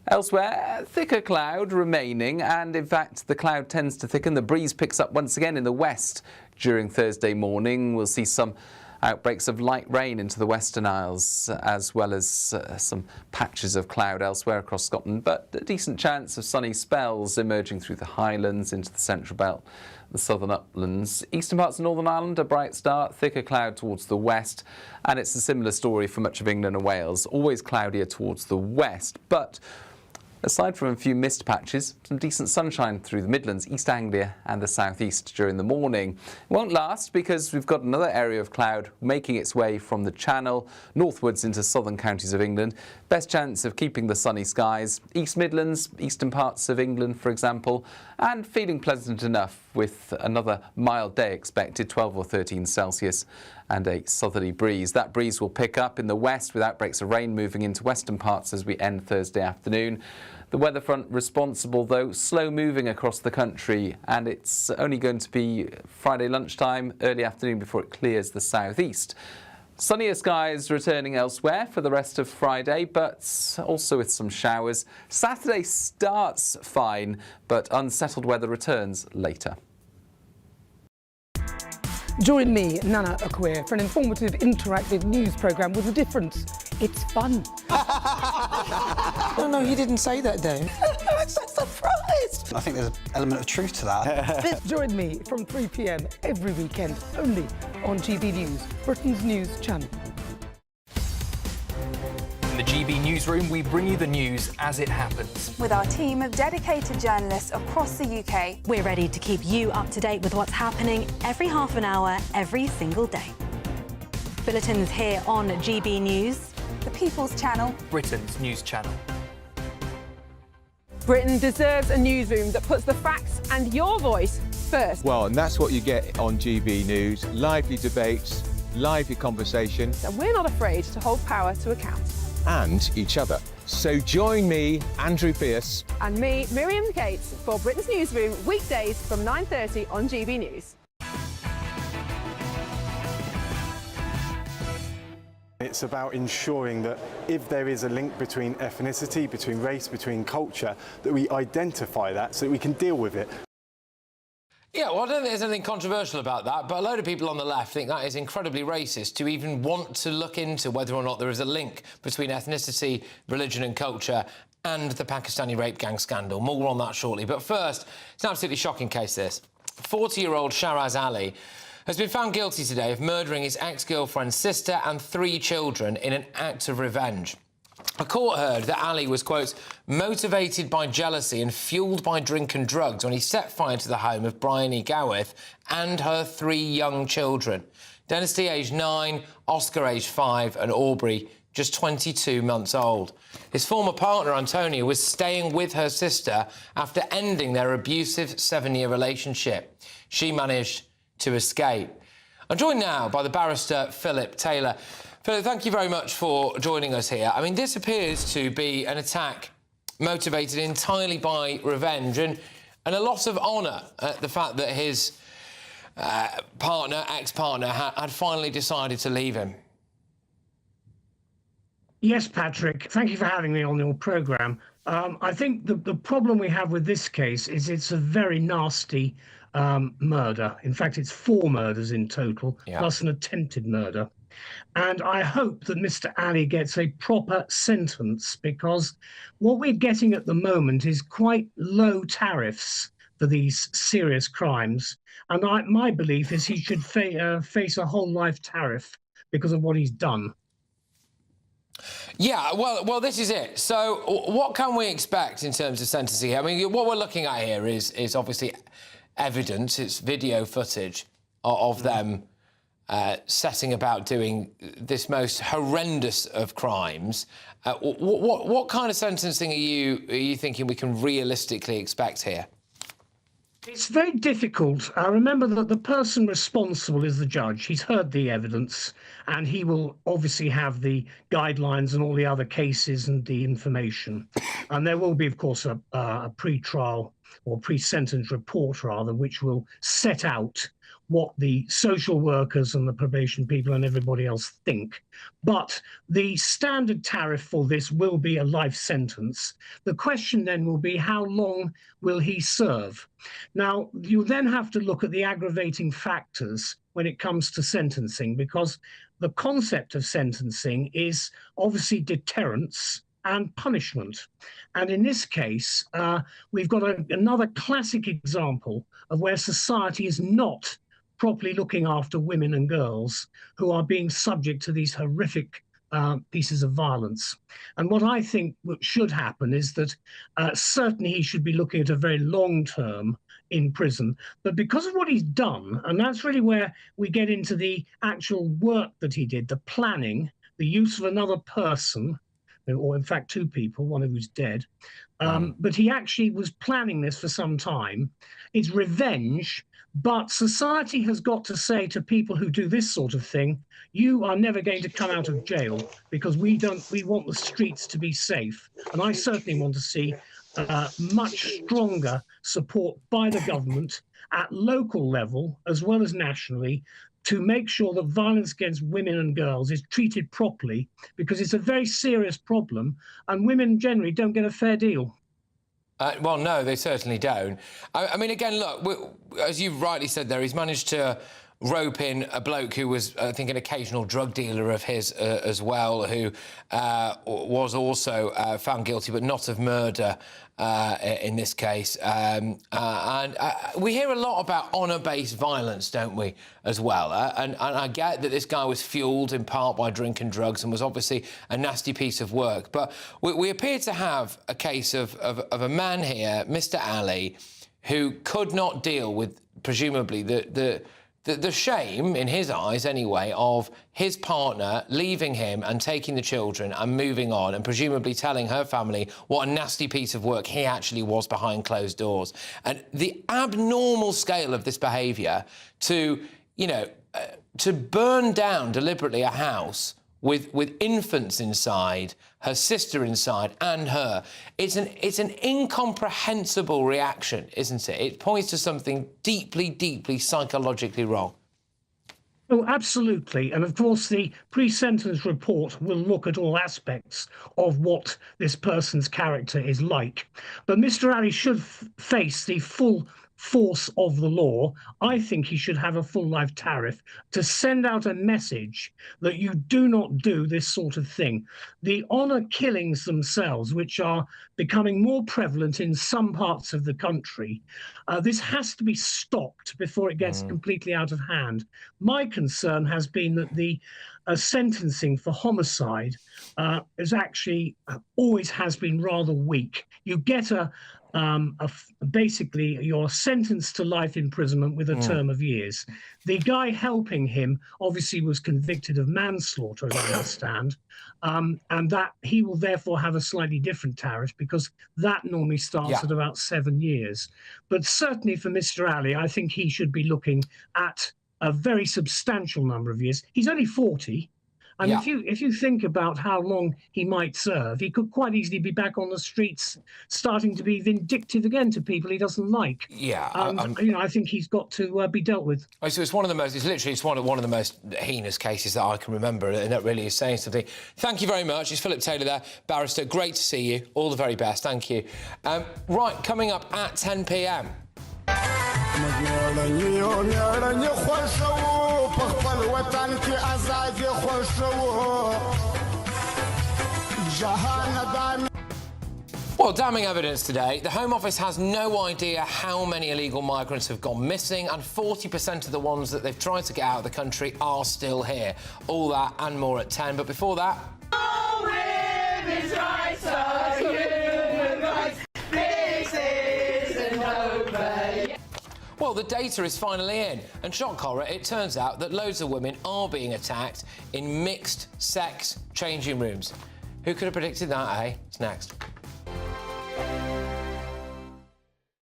Elsewhere, thicker cloud remaining, and in fact the cloud tends to thicken. The breeze picks up once again in the west during Thursday morning. We'll see some outbreaks of light rain into the Western Isles, as well as some patches of cloud elsewhere across Scotland, but a decent chance of sunny spells emerging through the Highlands into the Central Belt, the southern uplands. Eastern parts of Northern Ireland, a bright start, thicker cloud towards the west, and it's a similar story for much of England and Wales, always cloudier towards the west, but aside from a few mist patches, some decent sunshine through the Midlands, East Anglia and the southeast during the morning. It won't last because we've got another area of cloud making its way from the Channel northwards into southern counties of England. Best chance of keeping the sunny skies, East Midlands, eastern parts of England, for example, and feeling pleasant enough with another mild day expected, 12 or 13 Celsius, and a southerly breeze. That breeze will pick up in the west with outbreaks of rain moving into western parts as we end Thursday afternoon. The weather front responsible, though, slow moving across the country, and it's only going to be Friday lunchtime, early afternoon before it clears the southeast. Sunnier skies returning elsewhere for the rest of Friday, but also with some showers. Saturday starts fine, but unsettled weather returns later. Join me, Nana Akwe, for an informative, interactive news programme with a difference. It's fun. No, he didn't say that, Dave. I'm so surprised. I think there's an element of truth to that. Join me from 3 p.m. every weekend, only on GB News, Britain's news channel. In the GB newsroom, we bring you the news as it happens. With our team of dedicated journalists across the UK. We're ready to keep you up to date with what's happening every half an hour, every single day. Bulletins here on GB News. The People's Channel. Britain's news channel. Britain deserves a newsroom that puts the facts and your voice first. Well, and that's what you get on GB News. Lively debates, lively conversation. And we're not afraid to hold power to account. And each other. So join me, Andrew Pearce. And me, Miriam Gates, for Britain's Newsroom, weekdays from 9:30 on GB News. It's about ensuring that if there is a link between ethnicity, between race, between culture, that we identify that so that we can deal with it. Yeah, well, I don't think there's anything controversial about that, but a load of people on the left think that is incredibly racist to even want to look into whether or not there is a link between ethnicity, religion and culture and the Pakistani rape gang scandal. More on that shortly. But first, it's an absolutely shocking case, this. 40-year-old Shahraz Ali has been found guilty today of murdering his ex-girlfriend's sister and 3 children in an act of revenge. A court heard that Ali was, quote, motivated by jealousy and fuelled by drink and drugs when he set fire to the home of Bryony Gawith and her 3 young children. Dynasty, aged 9, Oscar, aged 5, and Aubrey, just 22 months old. His former partner, Antonia, was staying with her sister after ending their abusive 7-year relationship. She managed to escape. I'm joined now by the barrister Philip Taylor. Philip, thank you very much for joining us here. I mean, this appears to be an attack motivated entirely by revenge and a loss of honour at the fact that his ex-partner, had finally decided to leave him. Yes, Patrick, thank you for having me on your programme. I think the problem we have with this case is it's a very nasty murder. In fact, it's 4 murders in total, plus an attempted murder. And I hope that Mr. Ali gets a proper sentence, because what we're getting at the moment is quite low tariffs for these serious crimes. And my belief is he should face a whole life tariff because of what he's done. Yeah, well, this is it. So what can we expect in terms of sentencing? I mean, what we're looking at here is obviously evidence. It's video footage of them setting about doing this most horrendous of crimes. What kind of sentencing are you thinking we can realistically expect here? It's very difficult. I remember that the person responsible is the judge. He's heard the evidence, and he will obviously have the guidelines and all the other cases and the information. And there will be, of course, a pre-trial or pre-sentence report, rather, which will set out what the social workers and the probation people and everybody else think. But the standard tariff for this will be a life sentence. The question then will be, how long will he serve? Now, you then have to look at the aggravating factors when it comes to sentencing, because the concept of sentencing is obviously deterrence and punishment. And in this case, we've got another classic example of where society is not properly looking after women and girls who are being subject to these horrific pieces of violence. And what I think should happen is that certainly he should be looking at a very long term in prison. But because of what he's done, and that's really where we get into the actual work that he did, the planning, the use of another person, or in fact 2 people, one of who's dead. But he actually was planning this for some time. It's revenge. But society has got to say to people who do this sort of thing, you are never going to come out of jail, because we want the streets to be safe. And I certainly want to see much stronger support by the government at local level as well as nationally to make sure that violence against women and girls is treated properly, because it's a very serious problem and women generally don't get a fair deal. Well, no, they certainly don't. I mean, again, look, as you rightly said there, he's managed to rope in a bloke who was, I think, an occasional drug dealer of his as well, who was also found guilty, but not of murder in this case. And we hear a lot about honour-based violence, don't we, as well? And I get that this guy was fuelled in part by drink and drugs and was obviously a nasty piece of work. But we appear to have a case of a man here, Mr. Ali, who could not deal with, presumably, the shame, in his eyes anyway, of his partner leaving him and taking the children and moving on, and presumably telling her family what a nasty piece of work he actually was behind closed doors. And the abnormal scale of this behaviour to, to burn down deliberately a house with infants inside, her sister inside, and her. It's an incomprehensible reaction, isn't it? It points to something deeply, deeply psychologically wrong. Oh, absolutely. And of course, the pre-sentence report will look at all aspects of what this person's character is like. But Mr. Ali should face the full force of the law. I think he should have a full life tariff to send out a message that you do not do this sort of thing. The honour killings themselves, which are becoming more prevalent in some parts of the country, this has to be stopped before it gets completely out of hand. My concern has been that the sentencing for homicide is actually always has been rather weak. You get basically you're sentenced to life imprisonment with a term of years. The guy helping him obviously was convicted of manslaughter, as I understand, and that he will therefore have a slightly different tariff, because that normally starts at about 7 years. But certainly for Mr. Ali, I think he should be looking at a very substantial number of years. He's only 40. And Yeah. if you think about how long he might serve, he could quite easily be back on the streets, starting to be vindictive again to people he doesn't like. Yeah, I think he's got to be dealt with. So it's one of the most. It's literally one of the most heinous cases that I can remember, and that really is saying something. Thank you very much. It's Philip Taylor there, barrister. Great to see you. All the very best. Thank you. Right, coming up at 10 p.m. Well, damning evidence today. The Home Office has no idea how many illegal migrants have gone missing, and 40% of the ones that they've tried to get out of the country are still here. All that and more at 10. But before that... Well, the data is finally in, and shock horror, it turns out that loads of women are being attacked in mixed-sex changing rooms. Who could have predicted that, eh? It's next.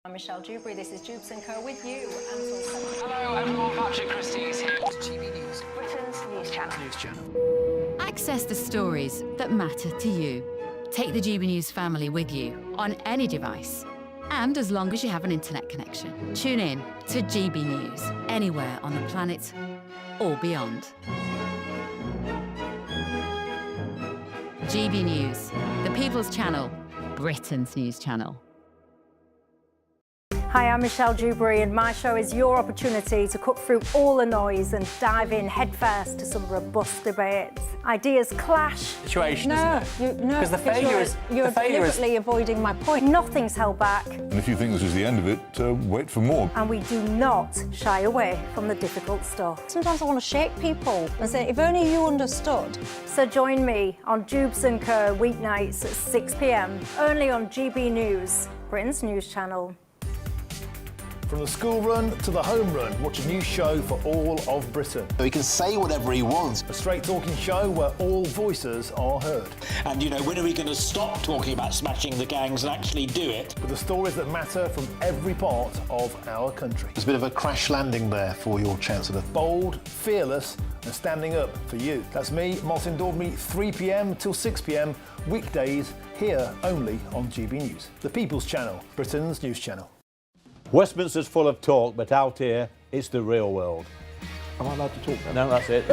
I'm Michelle Dewberry, this is Jubes & Co with you. Hello everyone, Patrick Christys here at GB News. Britain's news channel. Access the stories that matter to you. Take the GB News family with you on any device. And as long as you have an internet connection, tune in to GB News, anywhere on the planet or beyond. GB News, the People's Channel, Britain's news channel. Hi, I'm Michelle Dewberry, and my show is your opportunity to cut through all the noise and dive in headfirst to some robust debates. Ideas clash. Situation, No, Because the failure is... You're deliberately avoiding my point. Nothing's held back, And if you think this is the end of it, wait for more. and we do not shy away from the difficult stuff. Sometimes I want to shake people and say, if only you understood. So join me on Jubes & Co weeknights at 6 p.m, only on GB News, Britain's news channel. From the school run to the home run, watch a new show for all of Britain. He can say whatever he wants. A straight talking show where all voices are heard. And, you know, when are we going to stop talking about smashing the gangs and actually do it? With the stories that matter from every part of our country. There's a bit of a crash landing there for your Chancellor. Bold, fearless and standing up for you. That's me, Martin Daubney, 3 p.m. till 6 p.m, weekdays, here only on GB News. The People's Channel, Britain's news channel. Westminster's full of talk, but out here, it's the real world. Am I allowed to talk No, now? that's it.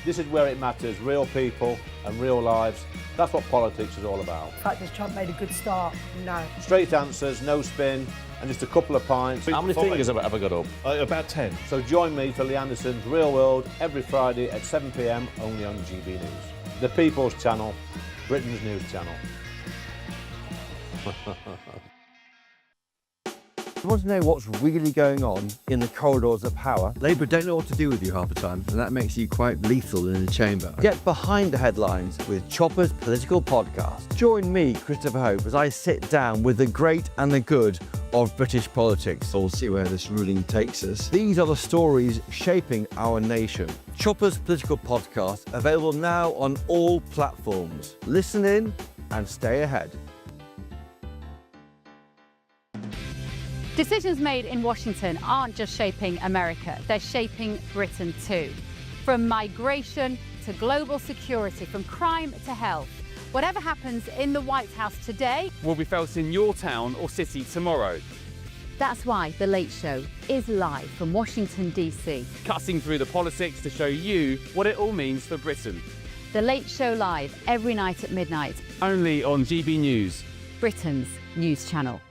This is where it matters, real people and real lives. That's what politics is all about. In fact, has Trump made a good start? No. Straight answers, no spin, and just a couple of pints. How many fingers have I got up? About 10. So join me for Lee Anderson's Real World every Friday at 7 p.m, only on GB News. The People's Channel, Britain's news channel. You want to know what's really going on in the corridors of power? Labour don't know what to do with you half the time, and that makes you quite lethal in the chamber. Get behind the headlines with Chopper's political podcast. Join me, Christopher Hope, as I sit down with the great and the good of British politics. We'll see where this ruling takes us. These are the stories shaping our nation. Chopper's political podcast, available now on all platforms. Listen in and stay ahead. Decisions made in Washington aren't just shaping America, they're shaping Britain too. From migration to global security, from crime to health. Whatever happens in the White House today will be felt in your town or city tomorrow. That's why The Late Show is live from Washington, D.C. Cutting through the politics to show you what it all means for Britain. The Late Show live every night at midnight. Only on GB News, Britain's news channel.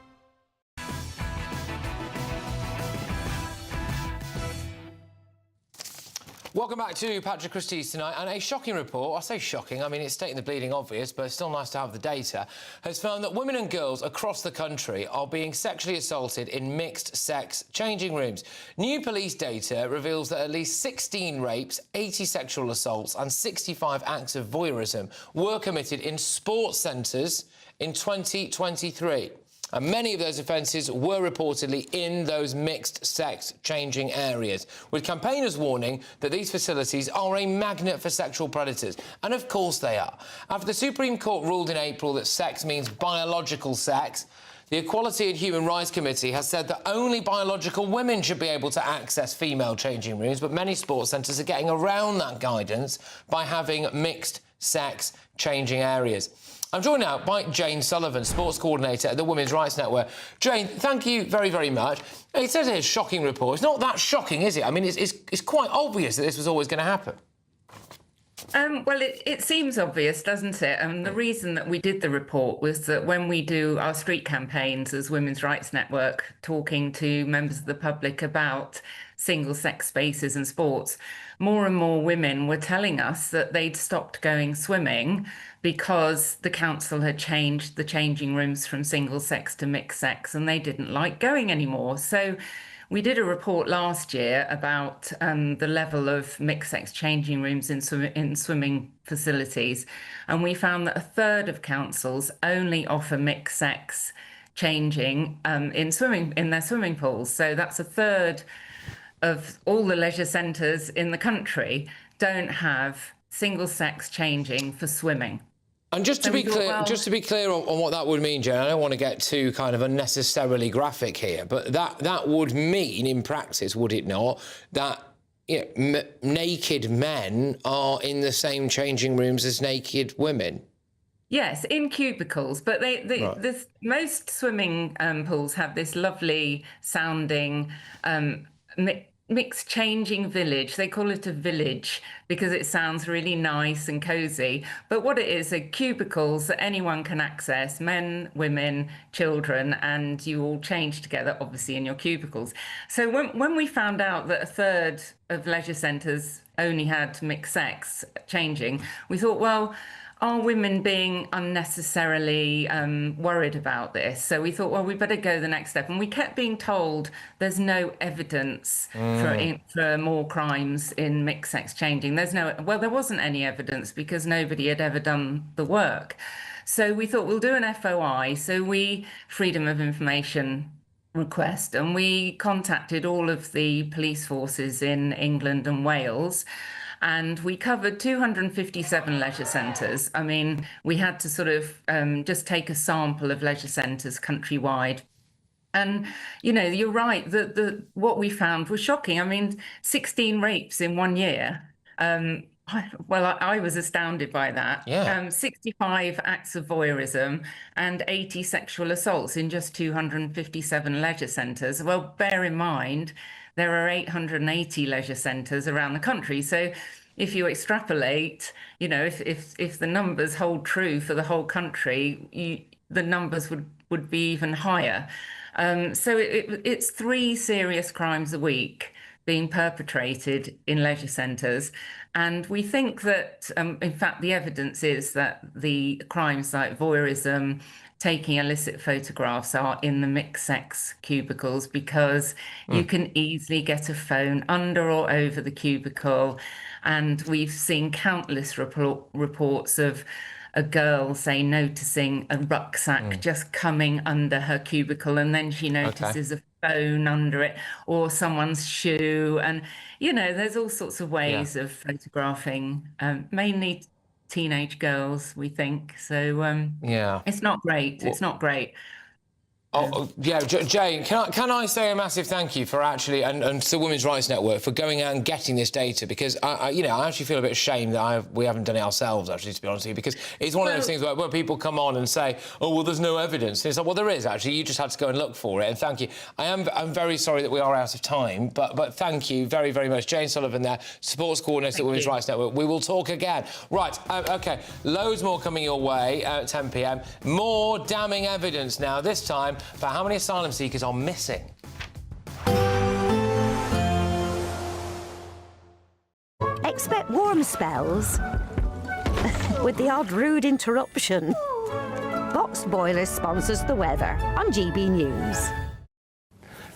Welcome back to Patrick Christys tonight, and a shocking report, I say shocking, I mean it's stating the bleeding obvious, but it's still nice to have the data, has found that women and girls across the country are being sexually assaulted in mixed-sex changing rooms. New police data reveals that at least 16 rapes, 80 sexual assaults and 65 acts of voyeurism were committed in sports centres in 2023. And many of those offences were reportedly in those mixed-sex changing areas, with campaigners warning that these facilities are a magnet for sexual predators. And of course they are. After the Supreme Court ruled in April that sex means biological sex, The Equality and Human Rights Committee has said that only biological women should be able to access female changing rooms, but many sports centres are getting around that guidance by having mixed-sex changing areas. I'm joined now by Jane Sullivan, sports coordinator at the Women's Rights Network. Jane, thank you very, very much. It says here, shocking report. It's not that shocking, is it? I mean, it's quite obvious that this was always going to happen. Well, it seems obvious, doesn't it? And the reason that we did the report was that when we do our street campaigns as Women's Rights Network, talking to members of the public about single-sex spaces and sports, more and more women were telling us that they'd stopped going swimming because the council had changed the changing rooms from single-sex to mixed-sex, and they didn't like going anymore. So we did a report last year about the level of mixed-sex changing rooms in swimming facilities, and we found that a third of councils only offer mixed-sex changing in their swimming pools. So that's a third of all the leisure centres in the country don't have single-sex changing for swimming. And just to be clear on what that would mean, Jen, I don't want to get too kind of unnecessarily graphic here, but that would mean, in practice, would it not, that naked men are in the same changing rooms as naked women? Yes, in cubicles, but most swimming pools have this lovely sounding mixed changing village. They call it a village because it sounds really nice and cozy. But what it is are cubicles that anyone can access, men, women, children, and you all change together, obviously, in your cubicles. So when we found out that a third of leisure centres only had mixed sex changing, we thought, well, are women being unnecessarily worried about this? So we thought, well, we better go the next step. And we kept being told there's no evidence for more crimes in mixed sex changing. There wasn't any evidence because nobody had ever done the work. So we thought we'll do an FOI. So we Freedom of Information request, and we contacted all of the police forces in England and Wales. And we covered 257 leisure centres. I mean, we had to sort of just take a sample of leisure centres countrywide. And, you know, you're right, what we found was shocking. I mean, 16 rapes in 1 year. I was astounded by that. Yeah. 65 acts of voyeurism and 80 sexual assaults in just 257 leisure centres. Well, bear in mind, there are 880 leisure centres around the country. So if you extrapolate, you know, if the numbers hold true for the whole country, the numbers would be even higher. So it's 3 serious crimes a week being perpetrated in leisure centres. And we think that, in fact, the evidence is that the crimes like voyeurism, taking illicit photographs are in the mixed-sex cubicles because you can easily get a phone under or over the cubicle. And we've seen countless reports of a girl, say, noticing a rucksack just coming under her cubicle, and then she notices a phone under it or someone's shoe. And, you know, there's all sorts of ways of photographing, mainly teenage girls, we think. So it's not great. It's not great. Oh, yeah, Jane, can I say a massive thank you for actually, and to the Women's Rights Network, for going out and getting this data, because, I actually feel a bit ashamed that we haven't done it ourselves, actually, to be honest with you, because it's one of those things where people come on and say, oh, well, there's no evidence. And it's like, well, there is, actually. You just had to go and look for it, and thank you. I'm very sorry that we are out of time, but thank you very, very much. Jane Sullivan there, Sports Coordinator at the Women's Rights Network. We will talk again. Right, OK, loads more coming your way at 10 p.m. More damning evidence now, this time for how many asylum seekers are missing. Expect warm spells with the odd rude interruption. Box Boilers sponsors the weather on GB News.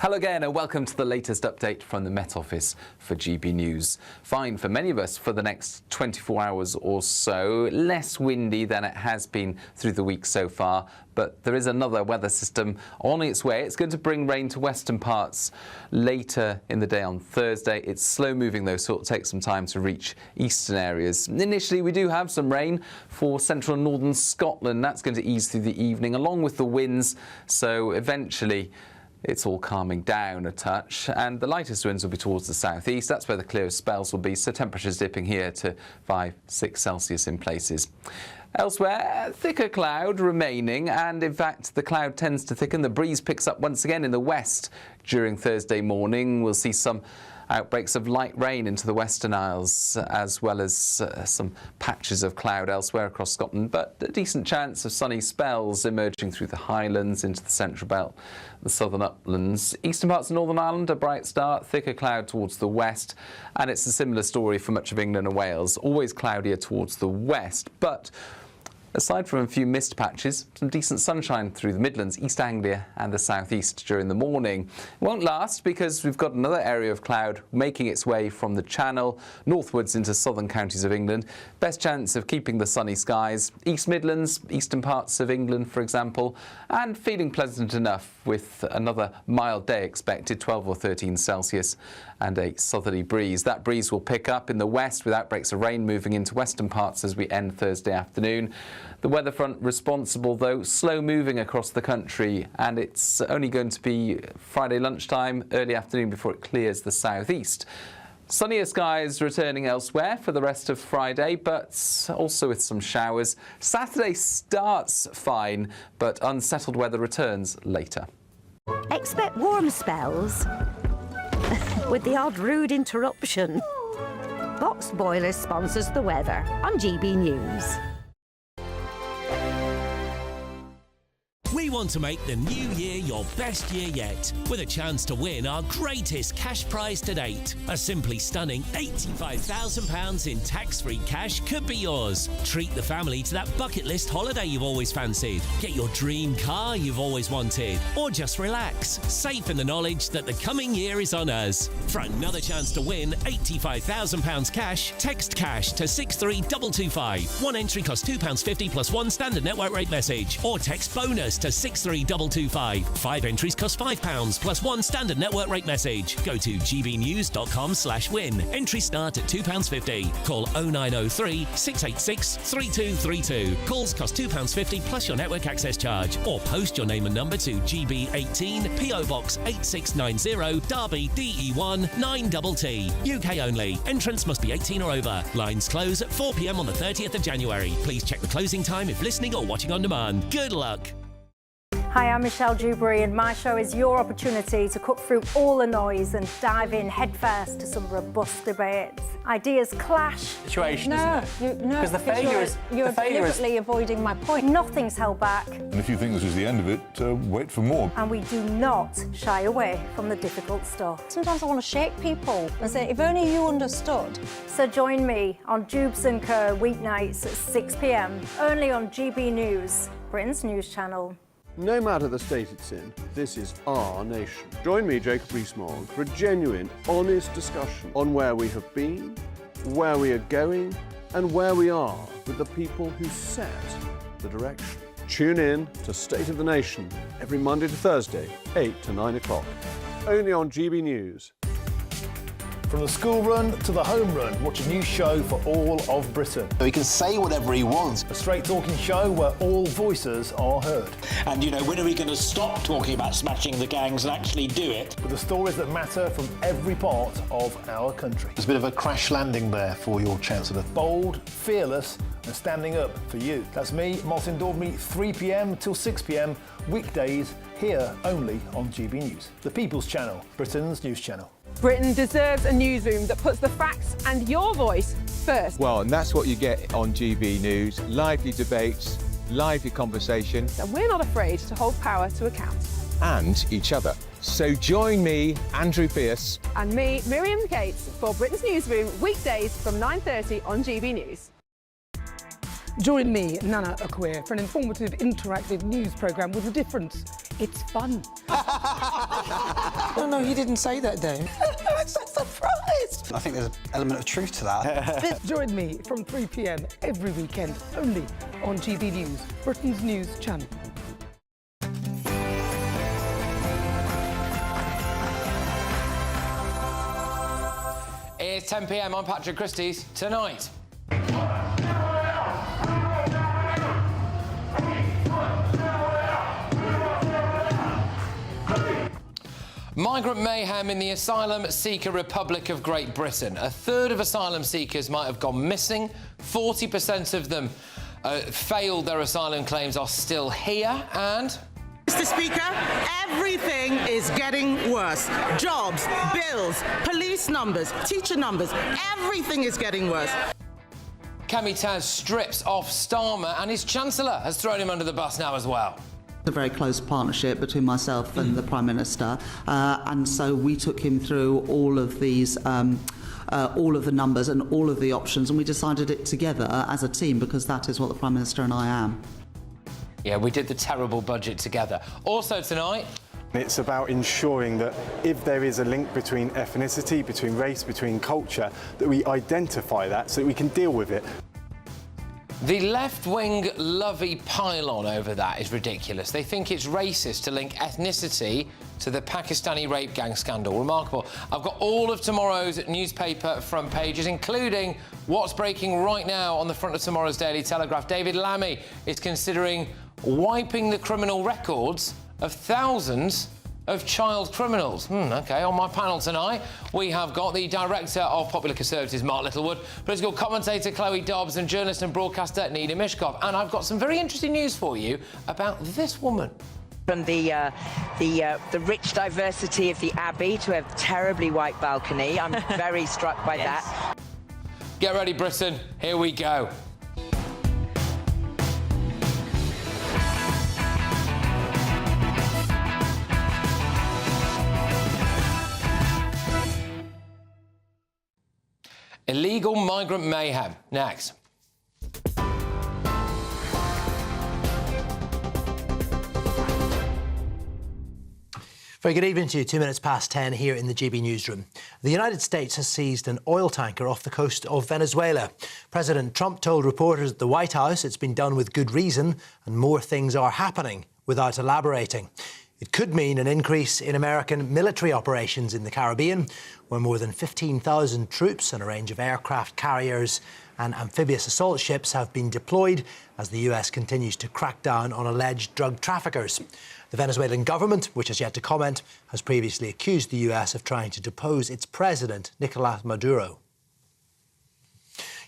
Hello again and welcome to the latest update from the Met Office for GB News. Fine for many of us for the next 24 hours or so. Less windy than it has been through the week so far, but there is another weather system on its way. It's going to bring rain to western parts later in the day on Thursday. It's slow moving though, so it'll take some time to reach eastern areas. Initially, we do have some rain for central and northern Scotland. That's going to ease through the evening along with the winds, so eventually it's all calming down a touch, and the lightest winds will be towards the southeast. That's where the clearest spells will be, so temperatures dipping here to 5-6 Celsius in places. Elsewhere, thicker cloud remaining, and in fact the cloud tends to thicken. The breeze picks up once again in the west during Thursday morning. We'll see some outbreaks of light rain into the Western Isles, as well as some patches of cloud elsewhere across Scotland, but a decent chance of sunny spells emerging through the Highlands into the Central Belt, the southern uplands. Eastern parts of Northern Ireland, a bright start, thicker cloud towards the west, and it's a similar story for much of England and Wales, always cloudier towards the west, but aside from a few mist patches, some decent sunshine through the Midlands, East Anglia and the southeast during the morning. It won't last because we've got another area of cloud making its way from the Channel northwards into southern counties of England. Best chance of keeping the sunny skies, East Midlands, eastern parts of England, for example, and feeling pleasant enough with another mild day expected, 12 or 13 Celsius, and a southerly breeze. That breeze will pick up in the west with outbreaks of rain moving into western parts as we end Thursday afternoon. The weather front responsible, though, slow moving across the country, and it's only going to be Friday lunchtime, early afternoon before it clears the southeast. Sunnier skies returning elsewhere for the rest of Friday, but also with some showers. Saturday starts fine, but unsettled weather returns later. Expect warm spells with the odd rude interruption. Box Boilers sponsors the weather on GB News. We want to make the new year your best year yet, with a chance to win our greatest cash prize to date. A simply stunning £85,000 in tax-free cash could be yours. Treat the family to that bucket list holiday you've always fancied. Get your dream car you've always wanted. Or just relax, safe in the knowledge that the coming year is on us. For another chance to win £85,000 cash, text cash to 63225. One entry costs £2.50 plus one standard network rate message. Or text bonus to 63225. 5 entries cost £5 plus one standard network rate message. Go to gbnews.com/win. Entries start at £2.50. Call 0903 686 3232. Calls cost £2.50 plus your network access charge. Or post your name and number to GB18 PO Box 8690 Derby DE1 9TT. UK only. Entrance must be 18 or over. Lines close at 4 p.m. on the 30th of January. Please check the closing time if listening or watching on demand. Good luck. Hi, I'm Michelle Dewberry, and my show is your opportunity to cut through all the noise and dive in headfirst to some robust debates. Ideas clash. Situation, no, isn't it? Because the failure is... You're deliberately avoiding my point. Nothing's held back. And if you think this is the end of it, wait for more. And we do not shy away from the difficult stuff. Sometimes I want to shake people and say, if only you understood. So join me on Jubes & Co. weeknights at 6 p.m, only on GB News, Britain's news channel. No matter the state it's in, this is our nation. Join me, Jacob Rees-Mogg, for a genuine, honest discussion on where we have been, where we are going, and where we are with the people who set the direction. Tune in to State of the Nation every Monday to Thursday, 8 to 9 o'clock, only on GB News. From the school run to the home run, watch a new show for all of Britain. So he can say whatever he wants. A straight talking show where all voices are heard. And, you know, when are we going to stop talking about smashing the gangs and actually do it? With the stories that matter from every part of our country. There's a bit of a crash landing there for your Chancellor. Bold, fearless and standing up for you. That's me, Martin Daubney, 3 p.m. till 6 p.m, weekdays, here only on GB News. The People's Channel, Britain's news channel. Britain deserves a newsroom that puts the facts and your voice first. Well, and that's what you get on GB News. Lively debates, lively conversation. And we're not afraid to hold power to account. And each other. So join me, Andrew Pearce. And me, Miriam Cates, for Britain's Newsroom, weekdays from 9:30 on GB News. Join me, Nana Akwe, for an informative, interactive news programme with a difference. It's fun. No, he didn't say that, though. I'm so surprised. I think there's an element of truth to that. Join me from 3 p.m. every weekend, only on GB News, Britain's news channel. It's 10 p.m. I'm Patrick Christys. Tonight. Migrant mayhem in the asylum seeker Republic of Great Britain. A third of asylum seekers might have gone missing. 40% of them failed their asylum claims, are still here, and... Mr. Speaker, everything is getting worse. Jobs, bills, police numbers, teacher numbers, everything is getting worse. Kemi Taz strips off Starmer, and his Chancellor has thrown him under the bus now as well. A very close partnership between myself and the Prime Minister, and so we took him through all of these, all of the numbers and all of the options, and we decided it together as a team, because that is what the Prime Minister and I am. Yeah, we did the terrible budget together. Also tonight... It's about ensuring that if there is a link between ethnicity, between race, between culture, that we identify that so that we can deal with it. The left-wing lovey pile-on over that is ridiculous. They think it's racist to link ethnicity to the Pakistani rape gang scandal. Remarkable. I've got all of tomorrow's newspaper front pages, including what's breaking right now on the front of tomorrow's Daily Telegraph. David Lammy is considering wiping the criminal records of thousands of child criminals. OK, on my panel tonight, we have got the Director of Popular Conservatives, Mark Littlewood, political commentator Chloe Dobbs, and journalist and broadcaster Nina Mishkov. And I've got some very interesting news for you about this woman. From the rich diversity of the Abbey to a terribly white balcony. I'm very struck by that. Get ready, Britain. Here we go. Illegal migrant mayhem. Next. Very good evening to you. 2 minutes past 10 here in the GB newsroom. The United States has seized an oil tanker off the coast of Venezuela. President Trump told reporters at the White House it's been done with good reason and more things are happening, without elaborating. It could mean an increase in American military operations in the Caribbean, where more than 15,000 troops and a range of aircraft carriers and amphibious assault ships have been deployed as the US continues to crack down on alleged drug traffickers. The Venezuelan government, which has yet to comment, has previously accused the US of trying to depose its president, Nicolás Maduro.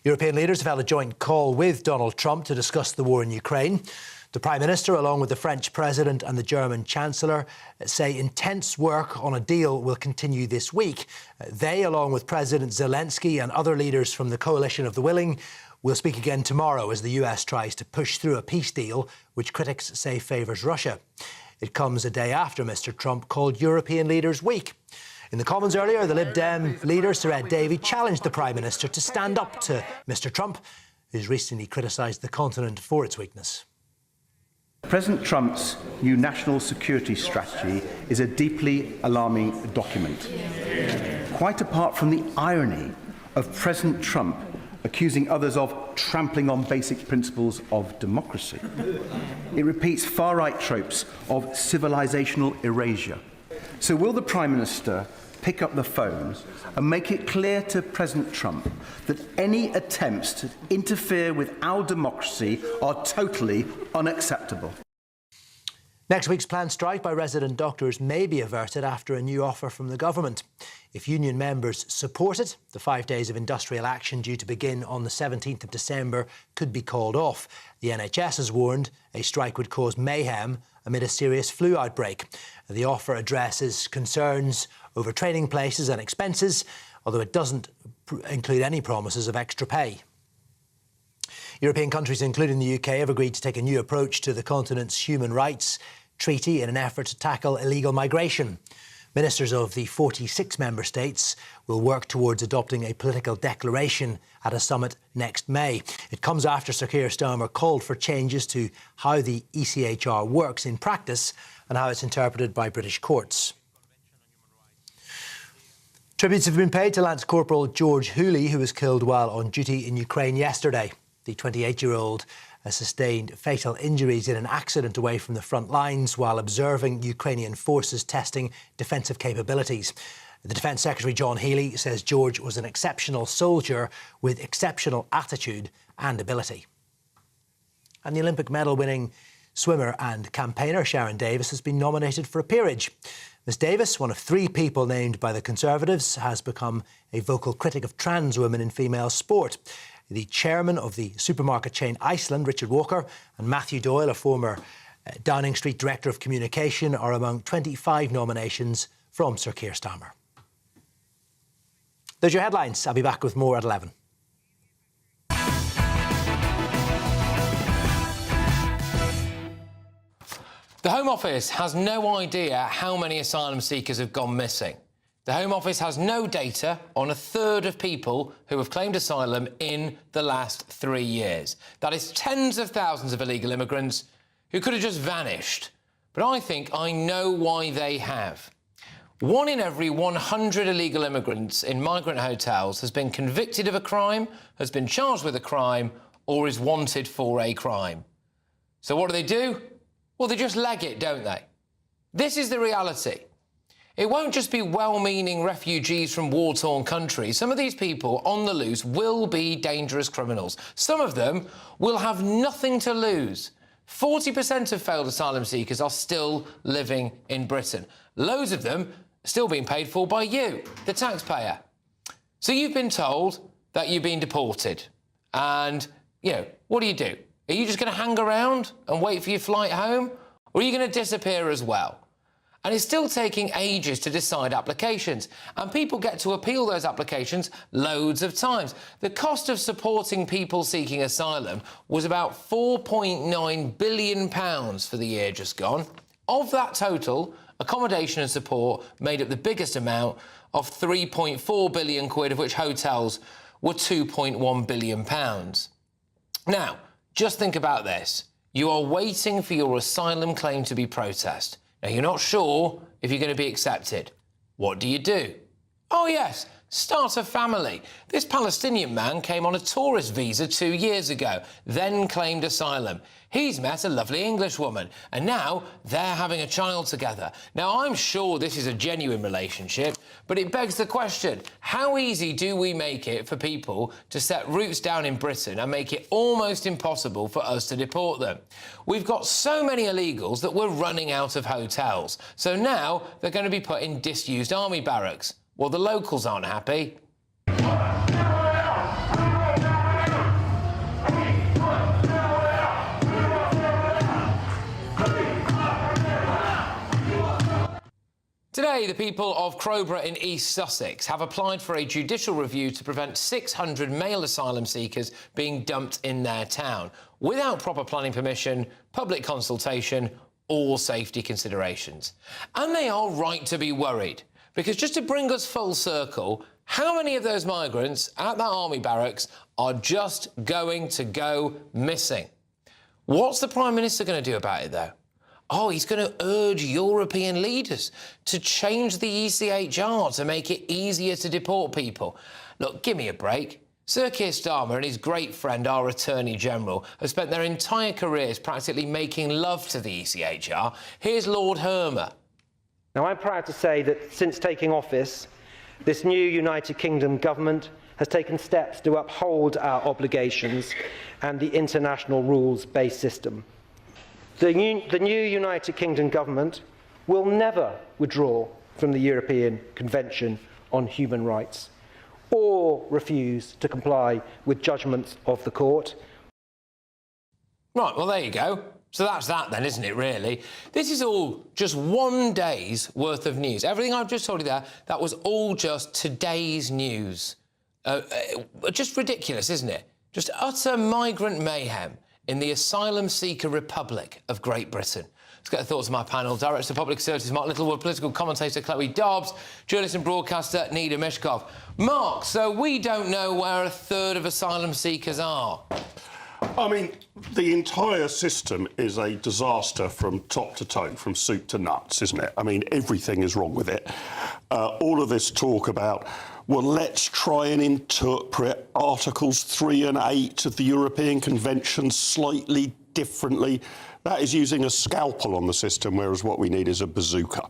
European leaders have held a joint call with Donald Trump to discuss the war in Ukraine. The Prime Minister, along with the French President and the German Chancellor, say intense work on a deal will continue this week. They, along with President Zelensky and other leaders from the Coalition of the Willing, will speak again tomorrow as the US tries to push through a peace deal which critics say favours Russia. It comes a day after Mr Trump called European Leaders Week. In the Commons earlier, the Lib Dem leader, Sir Ed Davey, challenged the Prime Minister to stand up to Mr Trump, who's recently criticised the continent for its weakness. President Trump's new national security strategy is a deeply alarming document. Quite apart from the irony of President Trump accusing others of trampling on basic principles of democracy, it repeats far-right tropes of civilizational erasure. So will the Prime Minister pick up the phone and make it clear to President Trump that any attempts to interfere with our democracy are totally unacceptable? Next week's planned strike by resident doctors may be averted after a new offer from the government. If union members support it, the 5 days of industrial action due to begin on the 17th of December could be called off. The NHS has warned a strike would cause mayhem amid a serious flu outbreak. The offer addresses concerns over training places and expenses, although it doesn't include any promises of extra pay. European countries, including the UK, have agreed to take a new approach to the continent's human rights treaty in an effort to tackle illegal migration. Ministers of the 46 member states will work towards adopting a political declaration at a summit next May. It comes after Sir Keir Starmer called for changes to how the ECHR works in practice and how it's interpreted by British courts. Tributes have been paid to Lance Corporal George Hooley, who was killed while on duty in Ukraine yesterday. The 28-year-old sustained fatal injuries in an accident away from the front lines while observing Ukrainian forces testing defensive capabilities. The Defence Secretary John Healey says George was an exceptional soldier with exceptional attitude and ability. And the Olympic medal-winning swimmer and campaigner Sharon Davis has been nominated for a peerage. Ms Davis, one of 3 people named by the Conservatives, has become a vocal critic of trans women in female sport. The chairman of the supermarket chain Asylum, Richard Walker, and Matthew Doyle, a former Downing Street Director of Communication, are among 25 nominations from Sir Keir Starmer. Those are your headlines. I'll be back with more at 11. The Home Office has no idea how many asylum seekers have gone missing. The Home Office has no data on a third of people who have claimed asylum in the last 3 years. That is tens of thousands of illegal immigrants who could have just vanished. But I think I know why they have. 1 in every 100 illegal immigrants in migrant hotels has been convicted of a crime, has been charged with a crime, or is wanted for a crime. So what do? Well, they just leg it, don't they? This is the reality. It won't just be well-meaning refugees from war-torn countries. Some of these people on the loose will be dangerous criminals. Some of them will have nothing to lose. 40% of failed asylum seekers are still living in Britain. Loads of them are still being paid for by you, the taxpayer. So you've been told that you've been deported. And, what do? Are you just going to hang around and wait for your flight home? Or are you going to disappear as well? And it's still taking ages to decide applications. And people get to appeal those applications loads of times. The cost of supporting people seeking asylum was about £4.9 billion for the year just gone. Of that total, accommodation and support made up the biggest amount of £3.4 billion, of which hotels were £2.1 billion. Now, just think about this. You are waiting for your asylum claim to be processed. Now, you're not sure if you're going to be accepted. What do? Oh, yes, start a family. This Palestinian man came on a tourist visa 2 years ago, then claimed asylum. He's met a lovely English woman, and now they're having a child together. Now, I'm sure this is a genuine relationship, but it begs the question, how easy do we make it for people to set roots down in Britain and make it almost impossible for us to deport them? We've got so many illegals that we're running out of hotels. So now they're going to be put in disused army barracks. Well, the locals aren't happy. Today, the people of Crowborough in East Sussex have applied for a judicial review to prevent 600 male asylum seekers being dumped in their town without proper planning permission, public consultation or safety considerations. And they are right to be worried, because just to bring us full circle, how many of those migrants at that army barracks are just going to go missing? What's the Prime Minister going to do about it, though? Oh, he's going to urge European leaders to change the ECHR to make it easier to deport people. Look, give me a break. Sir Keir Starmer and his great friend, our Attorney General, have spent their entire careers practically making love to the ECHR. Here's Lord Hermer. Now, I'm proud to say that since taking office, this new United Kingdom government has taken steps to uphold our obligations and the international rules-based system. The new United Kingdom government will never withdraw from the European Convention on Human Rights or refuse to comply with judgments of the court. Right, well, there you go. So that's that then, isn't it, really? This is all just 1 day's worth of news. Everything I've just told you there, that was all just today's news. Just ridiculous, isn't it? Just utter migrant mayhem in the asylum seeker republic of Great Britain. Let's get the thoughts of my panel. Director of Public Services Mark Littlewood, political commentator Chloe Dobbs, journalist and broadcaster Nida Mishkov. Mark, so we don't know where a third of asylum seekers are. I mean, the entire system is a disaster from top to toe, from soup to nuts, isn't it? I mean, everything is wrong with it. All of this talk about, well, let's try and interpret Articles 3 and 8 of the European Convention slightly differently. That is using a scalpel on the system, whereas what we need is a bazooka.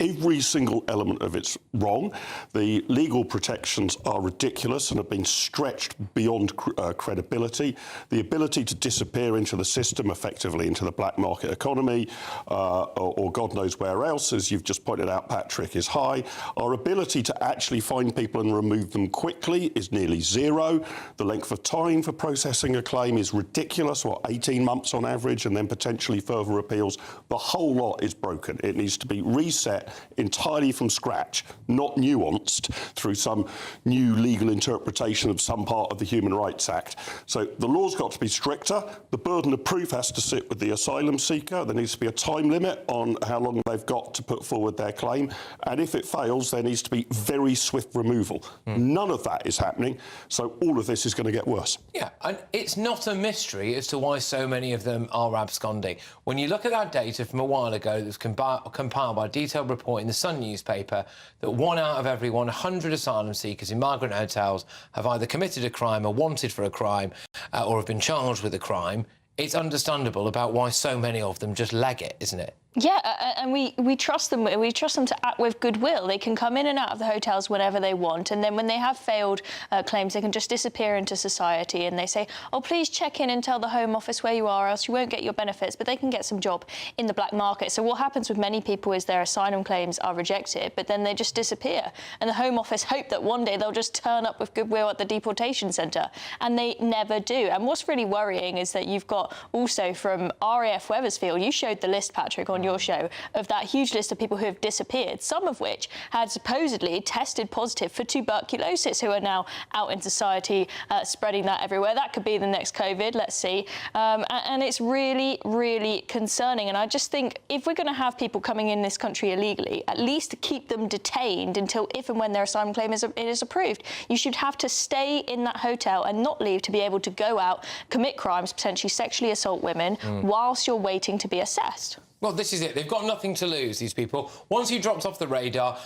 Every single element of it's wrong. The legal protections are ridiculous and have been stretched beyond credibility. The ability to disappear into the system, effectively into the black market economy, or God knows where else, as you've just pointed out, Patrick, is high. Our ability to actually find people and remove them quickly is nearly zero. The length of time for processing a claim is ridiculous, 18 months on average, and then potentially further appeals. The whole lot is broken. It needs to be reset entirely from scratch, not nuanced through some new legal interpretation of some part of the Human Rights Act. So the law's got to be stricter. The burden of proof has to sit with the asylum seeker. There needs to be a time limit on how long they've got to put forward their claim. And if it fails, there needs to be very swift removal. None of that is happening. So all of this is going to get worse. Yeah, and it's not a mystery as to why so many of them are absconding. When you look at that data from a while ago that was compiled by a detailed report in the Sun newspaper, that 1 out of every 100 asylum seekers in migrant hotels have either committed a crime or wanted for a crime or have been charged with a crime, it's understandable about why so many of them just leg it, isn't it? Yeah, and we trust them. We trust them to act with goodwill. They can come in and out of the hotels whenever they want, and then when they have failed claims, they can just disappear into society. And they say, "Oh, please check in and tell the Home Office where you are, else you won't get your benefits." But they can get some job in the black market. So what happens with many people is their asylum claims are rejected, but then they just disappear. And the Home Office hope that one day they'll just turn up with goodwill at the deportation centre, and they never do. And what's really worrying is that you've got also from RAF Wethersfield. You showed the list, Patrick, on your show of that huge list of people who have disappeared, some of which had supposedly tested positive for tuberculosis, who are now out in society spreading that everywhere. That could be the next COVID, let's see. And it's really, really concerning. And I just think if we're going to have people coming in this country illegally, at least keep them detained until if and when their asylum claim is approved. You should have to stay in that hotel and not leave to be able to go out, commit crimes, potentially sexually assault women, whilst you're waiting to be assessed. Well, this is it. They've got nothing to lose, these people. Once you dropped off the radar,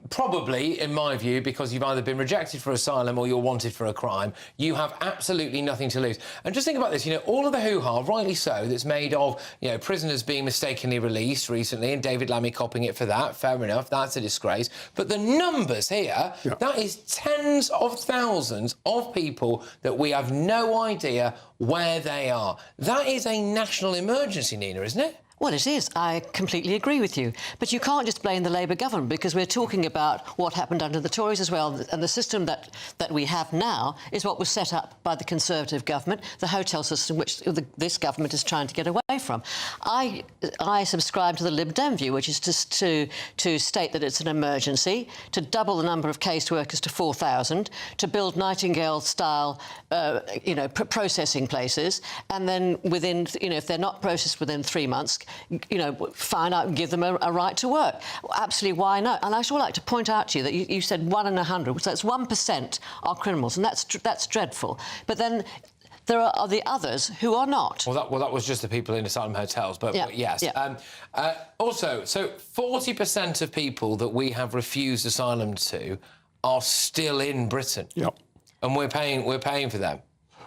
probably, in my view, because you've either been rejected for asylum or you're wanted for a crime, you have absolutely nothing to lose. And just think about this, you know, all of the hoo-ha, rightly so, that's made of, you know, prisoners being mistakenly released recently, and David Lammy copping it for that, fair enough, that's a disgrace. But the numbers here, that is tens of thousands of people that we have no idea where they are. That is a national emergency, Nina, isn't it? Well, it is. I completely agree with you. But you can't just blame the Labour government, because we're talking about what happened under the Tories as well. And the system that we have now is what was set up by the Conservative government, the hotel system, which this government is trying to get away from. I subscribe to the Lib Dem view, which is to state that it's an emergency, to double the number of caseworkers to 4,000, to build Nightingale-style, processing places, and then within, if they're not processed within 3 months, find out and give them a right to work. Absolutely, why not? And I should like to point out to you that you said 1 in 100, so that's 1% are criminals, and that's dreadful. But then there are the others who are not. Well, that was just the people in asylum hotels, but yes. Yeah. Also, so 40% of people that we have refused asylum to are still in Britain. Yep. And we're paying for them.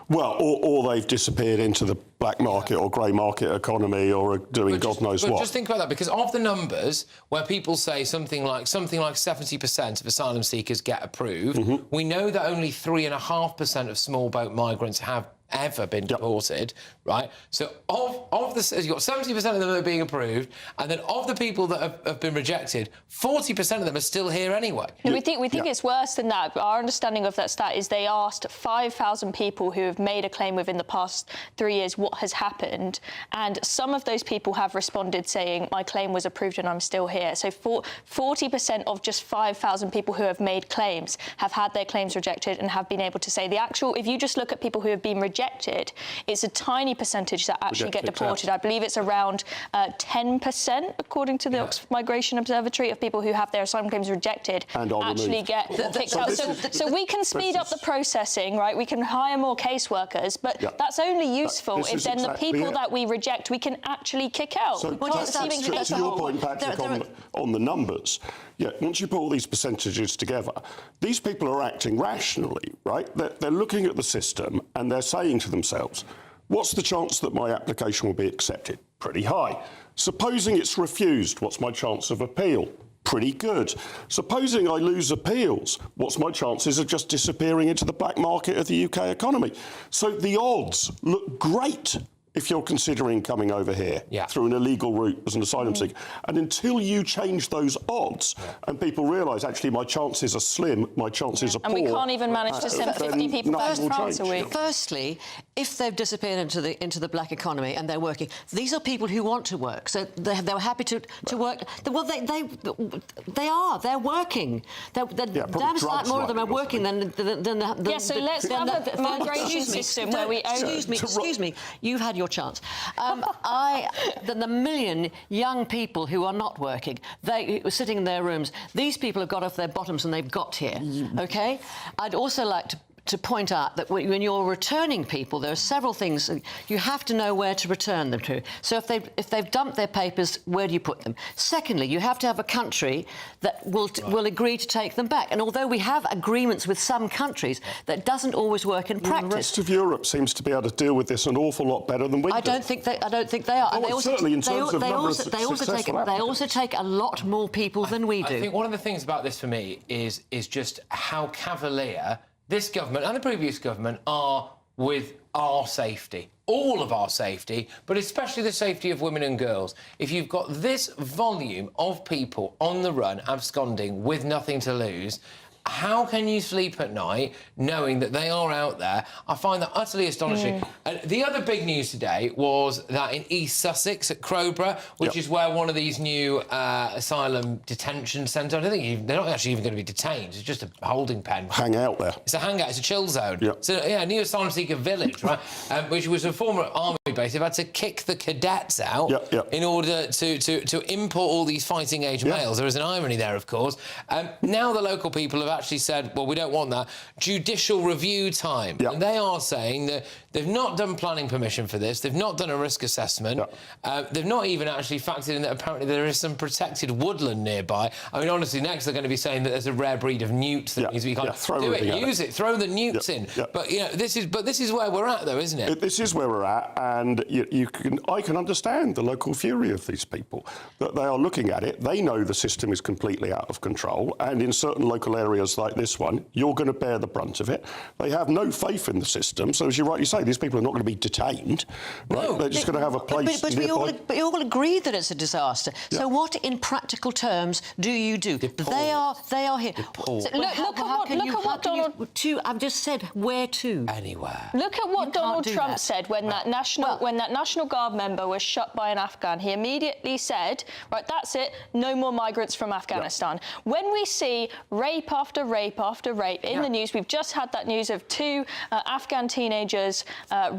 Well, or they've disappeared into the black market or grey market economy, or are doing God knows what. Just think about that, because of the numbers where people say something like 70% of asylum seekers get approved, we know that only 3.5% of small boat migrants have ever been deported, right? So of the, you've got 70% of them that are being approved, and then of the people that have been rejected, 40% of them are still here anyway. No, we think it's worse than that. Our understanding of that stat is they asked 5,000 people who have made a claim within the past 3 years what has happened, and some of those people have responded saying, my claim was approved and I'm still here. So 40% of just 5,000 people who have made claims have had their claims rejected and have been able to say the actual, if you just look at people who have been rejected rejected, it's a tiny percentage that actually get deported. I believe it's around 10%, according to the Oxford Migration Observatory, of people who have their asylum claims rejected actually get picked up. So we can speed up the processing, right? We can hire more caseworkers, but that's only useful if then the people that we reject we can actually kick out. So to your point, Patrick, on the numbers, once you put all these percentages together, these people are acting rationally, right? They're looking at the system and they're saying to themselves, what's the chance that my application will be accepted? Pretty high. Supposing it's refused, what's my chance of appeal? Pretty good. Supposing I lose appeals, what's my chances of just disappearing into the black market of the UK economy? So the odds look great if you're considering coming over here through an illegal route as an asylum seeker. And until you change those odds and people realise, actually, my chances are slim, my chances are poor... And we can't even manage to send 50 people back to France a week. Firstly, if they've disappeared into the black economy and they're working, these are people who want to work, so they're happy to work. Well, they're working. Damn sight more of them are working than so let's have a migration system where we own... Excuse me, you've had your chance. The million young people who are not working, they were sitting in their rooms. These people have got off their bottoms and they've got here. OK? I'd also like to point out that when you're returning people, there are several things you have to know where to return them to. So if they've dumped their papers, where do you put them? Secondly, you have to have a country that will agree to take them back. And although we have agreements with some countries, that doesn't always work in practice. The rest of Europe seems to be able to deal with this an awful lot better than we do. I don't think they are. Oh, and certainly in terms of numbers of they also take a lot more people than we do. I think one of the things about this for me is just how cavalier this government and the previous government are with our safety, all of our safety, but especially the safety of women and girls. If you've got this volume of people on the run, absconding, with nothing to lose, how can you sleep at night knowing that they are out there? I find that utterly astonishing. The other big news today was that in East Sussex at Crowborough, which is where one of these new asylum detention centres, I don't think they're not actually even going to be detained, it's just a holding pen. Hang out there. It's a hangout, it's a chill zone. So, a new asylum seeker village, right, which was a former army base. They've had to kick the cadets out in order to import all these fighting age males. There is an irony there, of course. Now the local people have actually said, well, we don't want that. Judicial review time. And they are saying that they've not done planning permission for this. They've not done a risk assessment. They've not even actually factored in that apparently there is some protected woodland nearby. I mean, honestly, next they're going to be saying that there's a rare breed of newts that means we can't do it, use it, throw the newts in. But, you know, this is where we're at, though, isn't it? This is where we're at, and I can understand the local fury of these people, that they are looking at it. They know the system is completely out of control, and in certain local areas like this one, you're going to bear the brunt of it. They have no faith in the system, so as you rightly say, these people are not going to be detained, right? No, they're just going to have a place. But we all agree that it's a disaster. So what, in practical terms, do you do? They are here. So look at what Donald. I've just said where to. Anywhere. Look at what Donald Trump said when that National Guard member was shot by an Afghan. He immediately said, right, that's it, no more migrants from Afghanistan. When we see rape after rape after rape in the news, we've just had that news of two Afghan teenagers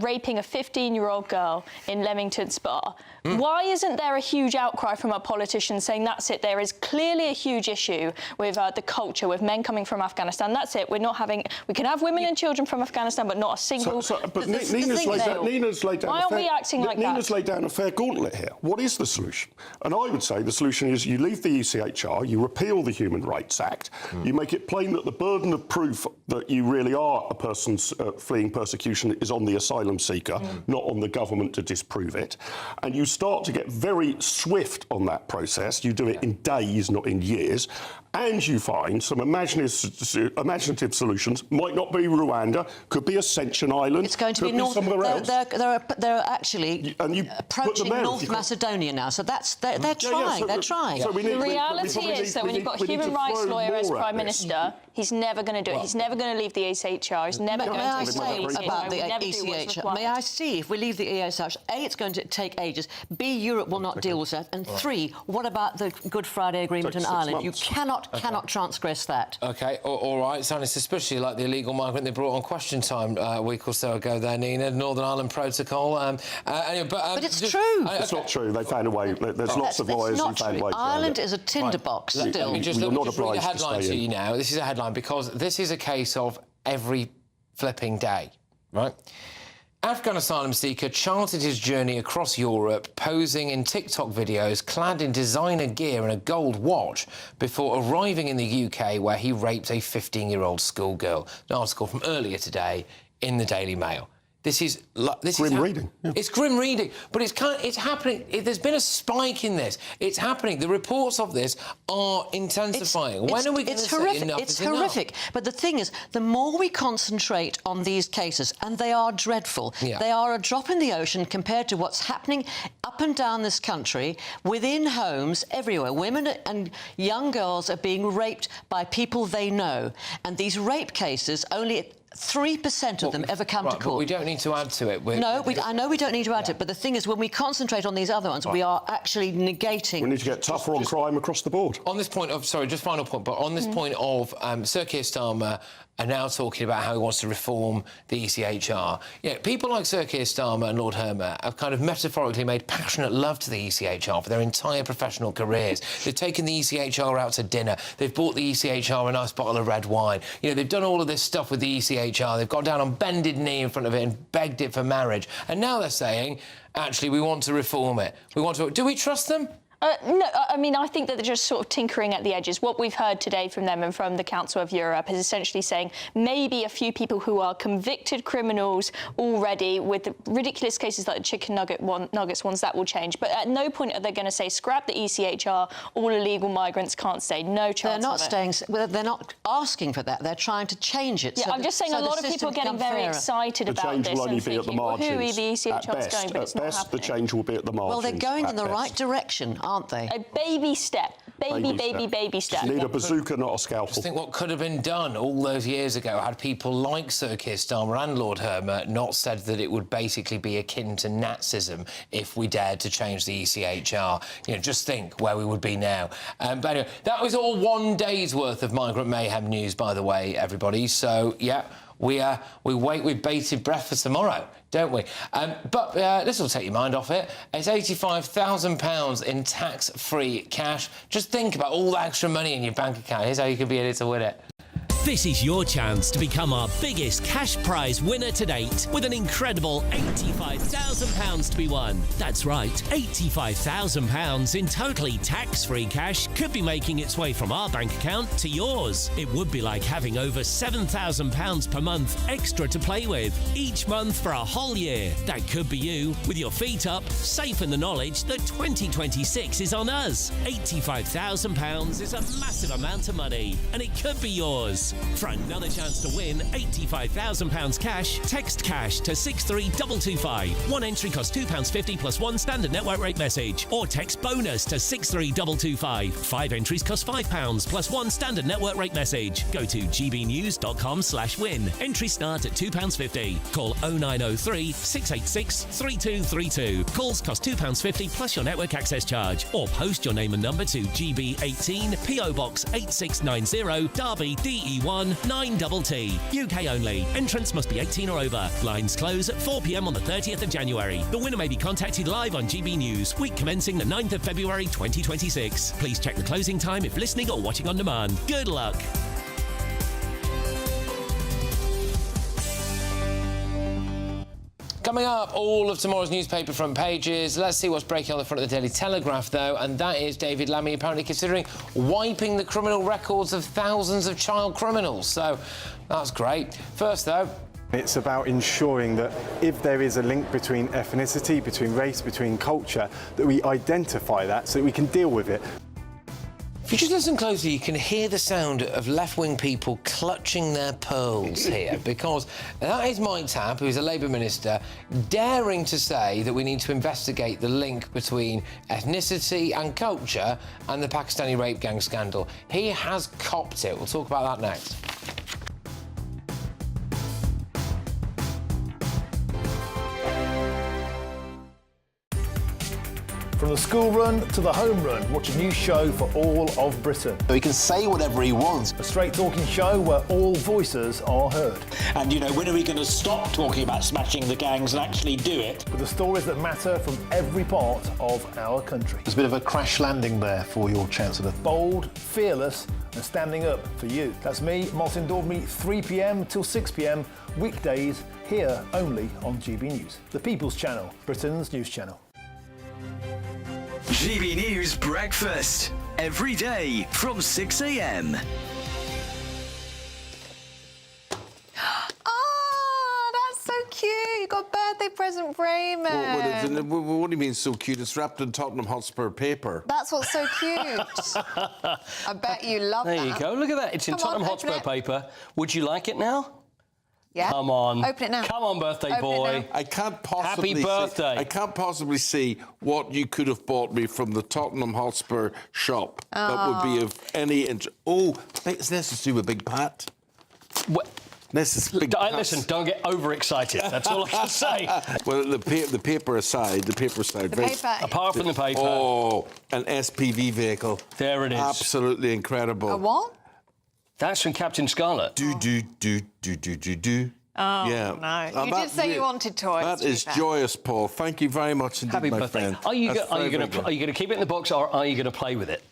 raping a 15-year-old girl in Leamington Spa. Why isn't there a huge outcry from our politicians saying that's it? There is clearly a huge issue with the culture, with men coming from Afghanistan. That's it. We're not having. We can have women and children from Afghanistan, but not a single. But Nina's laid down. Why aren't we acting like that? Nina's laid down a fair gauntlet here. What is the solution? And I would say the solution is you leave the ECHR, you repeal the Human Rights Act, you make it plain that the burden of proof that you really are a person fleeing persecution is on the asylum seeker, not on the government to disprove it, and you start to get very swift on that process. You do it in days, not in years, and you find some imaginative solutions. Might not be Rwanda, could be Ascension Island. It's going to be North. Somewhere else. They're actually approaching North Macedonia now, so they're trying. They're trying. The reality is that when you've got a human rights lawyer as Prime Minister, he's never going to do it. He's never going to leave the ECHR. He's never going to say about the ECHR. May I see if we leave the ECHR? A, it's going to take ages. B, Europe will not deal with that. And three, what about the Good Friday Agreement in Ireland? You cannot cannot transgress that. OK, all right. Sounding suspiciously like the illegal migrant they brought on Question Time a week or so ago there, Nina, Northern Ireland Protocol. Anyway, but it's true. It's not true. They found a way. There's lots of lawyers who found ways. Ireland is a tinderbox still. Let me just read a headline to you now. This is a headline because this is a case of every flipping day, right? Afghan asylum seeker charted his journey across Europe, posing in TikTok videos, clad in designer gear and a gold watch, before arriving in the UK, where he raped a 15-year-old schoolgirl. An article from earlier today in the Daily Mail. This is grim reading. Yeah. It's grim reading, but it's happening. There's been a spike in this. It's happening. The reports of this are intensifying. When are we going to say enough It's is horrific. enough? But the thing is, the more we concentrate on these cases, and they are dreadful, they are a drop in the ocean compared to what's happening up and down this country, within homes, everywhere. Women and young girls are being raped by people they know. And these rape cases, only 3% of them ever come to court. But we don't need to add to it. I know we don't need to add to it, but the thing is, when we concentrate on these other ones, we are actually negating... We need to get tougher on crime across the board. On this point of... Sorry, just final point, but on this point of Sir Keir Starmer are now talking about how he wants to reform the ECHR. Yeah, people like Sir Keir Starmer and Lord Hermer have kind of metaphorically made passionate love to the ECHR for their entire professional careers. They've taken the ECHR out to dinner. They've bought the ECHR a nice bottle of red wine. You know, they've done all of this stuff with the ECHR. They've got down on bended knee in front of it and begged it for marriage. And now they're saying, actually, we want to reform it. We want to... Do we trust them? No, I mean, I think that they're just sort of tinkering at the edges. What we've heard today from them and from the Council of Europe is essentially saying maybe a few people who are convicted criminals already with the ridiculous cases like the chicken nuggets ones, that will change. But at no point are they going to say, scrap the ECHR, all illegal migrants can't stay. No chance. They're not staying... Well, they're not asking for that. They're trying to change it. Yeah, I'm just saying a lot of people are getting very excited about this and thinking, well, who are the ECHRs going? But it's not happening. At best, the change will be at the margins. Well, they're going in the right direction, aren't they? A baby step. Baby step. You need a bazooka, not a scalpel. Just think what could have been done all those years ago had people like Sir Keir Starmer and Lord Hermer not said that it would basically be akin to Nazism if we dared to change the ECHR. You know, just think where we would be now. But anyway, that was all one day's worth of migrant mayhem news, by the way, everybody. So, yeah, we wait with bated breath for tomorrow, don't we? But this will take your mind off it. It's £85,000 in tax-free cash. Just think about all the extra money in your bank account. Here's how you could be in it to win it. This is your chance to become our biggest cash prize winner to date with an incredible £85,000 to be won. That's right, £85,000 in totally tax-free cash could be making its way from our bank account to yours. It would be like having over £7,000 per month extra to play with each month for a whole year. That could be you with your feet up, safe in the knowledge that 2026 is on us. £85,000 is a massive amount of money and it could be yours. For another chance to win £85,000 cash, text cash to 63225. One entry costs £2.50 plus one standard network rate message. Or text bonus to 63225. 5 entries cost £5 plus one standard network rate message. Go to gbnews.com/win. Entries start at £2.50. Call 0903 686 3232. Calls cost £2.50 plus your network access charge. Or post your name and number to GB18 PO Box 8690 Derby DE1 9TT. UK only. Entrants must be 18 or over. Lines close at 4 p.m. on the 30th of January. The winner may be contacted live on GB News, week commencing the 9th of February 2026. Please check the closing time if listening or watching on demand. Good luck. Coming up, all of tomorrow's newspaper front pages. Let's see what's breaking on the front of the Daily Telegraph, though, and that is David Lammy apparently considering wiping the criminal records of thousands of child criminals. So that's great. First, though... It's about ensuring that if there is a link between ethnicity, between race, between culture, that we identify that so that we can deal with it. If you just listen closely, you can hear the sound of left-wing people clutching their pearls here, because that is Mike Tabb, who's a Labour minister, daring to say that we need to investigate the link between ethnicity and culture and the Pakistani rape gang scandal. He has copped it. We'll talk about that next. From the school run to the home run, watch a new show for all of Britain. So he can say whatever he wants. A straight-talking show where all voices are heard. And, you know, when are we going to stop talking about smashing the gangs and actually do it? With the stories that matter from every part of our country. There's a bit of a crash landing there for your Chancellor. Bold, fearless and standing up for you. That's me, Martin Daubney, 3 p.m. till 6 p.m. weekdays, here only on GB News. The People's Channel, Britain's news channel. GB News Breakfast, every day from 6 a.m. Oh, that's so cute. You got a birthday present for Eamon. What do you mean so cute? It's wrapped in Tottenham Hotspur paper. That's what's so cute. I bet you love that. There you go. Look at that. It's in Tottenham Hotspur paper. Would you like it now? Yeah. Come on. Open it now. Come on, birthday boy. I can't possibly Happy birthday. I can't possibly see what you could have bought me from the Tottenham Hotspur shop that would be of any interest. Oh, it's this to do with Big Pat. What? This is Big Pat. Listen, don't get overexcited. That's all I can say. Well, the paper aside, Apart from the paper. Oh, an SPV vehicle. There it is. Absolutely incredible. A what? That's from Captain Scarlet. Do. Oh, yeah. no. You did say you wanted toys. That is joyous, Paul. Thank you very much indeed, Happy my birthday. friend. Are you going to keep it in the box or are you going to play with it?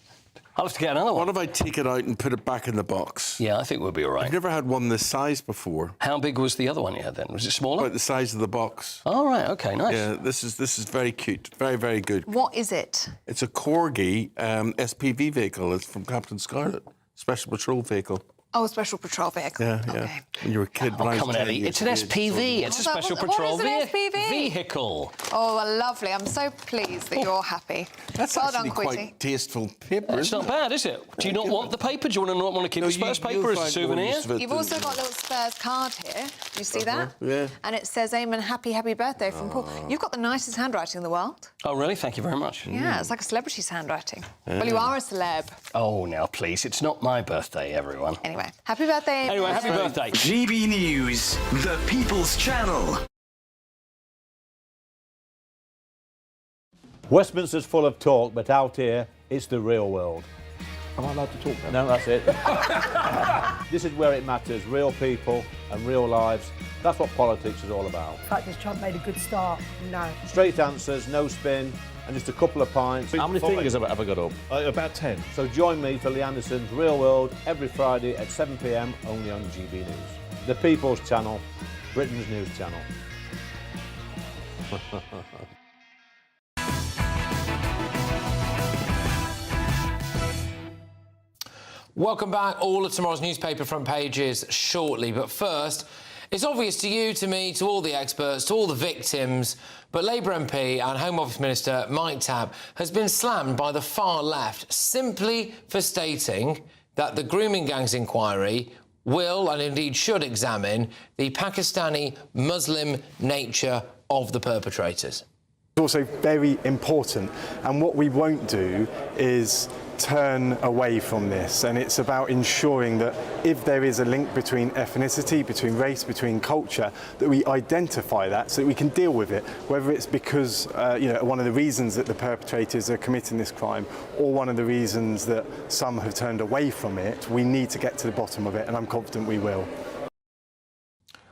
I'll have to get another one. What if I take it out and put it back in the box? Yeah, I think we'll be all right. I've never had one this size before. How big was the other one you had then? Was it smaller? About the size of the box. All right, OK, nice. Yeah, this is very cute. Very, very good. What is it? It's a Corgi SPV vehicle. It's from Captain Scarlet. Special Patrol Vehicle. Oh, a special patrol vehicle. Yeah, yeah. When you were a kid, when I was come on, 10 Ellie. years It's an of age, SPV. It's a special patrol What is an SPV? vehicle. Oh, lovely. I'm so pleased that you're happy. That's well actually done, Quitty. quite tasteful paper. It's not bad, is it? Do you not want the paper? Do you want to keep the Spurs paper as a souvenir? You've also got a little Spurs card here. You see that? Yeah. And it says, Eamon, happy birthday from Paul. You've got the nicest handwriting in the world. Oh, really? Thank you very much. Yeah, it's like a celebrity's handwriting. Yeah. Well, you are a celeb. Oh, now, please. It's not my birthday, everyone. Anyway, happy birthday. Anyway, happy birthday. GB News, the People's Channel. Westminster's full of talk, but out here, it's the real world. Am I allowed to talk now? No, that's it. This is where it matters, real people and real lives. That's what politics is all about. The fact is Trump made a good start. No. Straight answers, no spin, and just a couple of pints. How many fingers have I got up? About 10. So join me for Lee Anderson's Real World every Friday at 7 p.m. only on GB News. The People's Channel, Britain's news channel. Welcome back. All of tomorrow's newspaper front pages shortly. But first, it's obvious to you, to me, to all the experts, to all the victims, but Labour MP and Home Office Minister Mike Tabb has been slammed by the far left simply for stating that the grooming gangs inquiry will and indeed should examine the Pakistani Muslim nature of the perpetrators. It's also very important, and what we won't do is turn away from this, and it's about ensuring that if there is a link between ethnicity, between race, between culture, that we identify that so that we can deal with it, whether it's because one of the reasons that the perpetrators are committing this crime or one of the reasons that some have turned away from it. We need to get to the bottom of it, and I'm confident we will.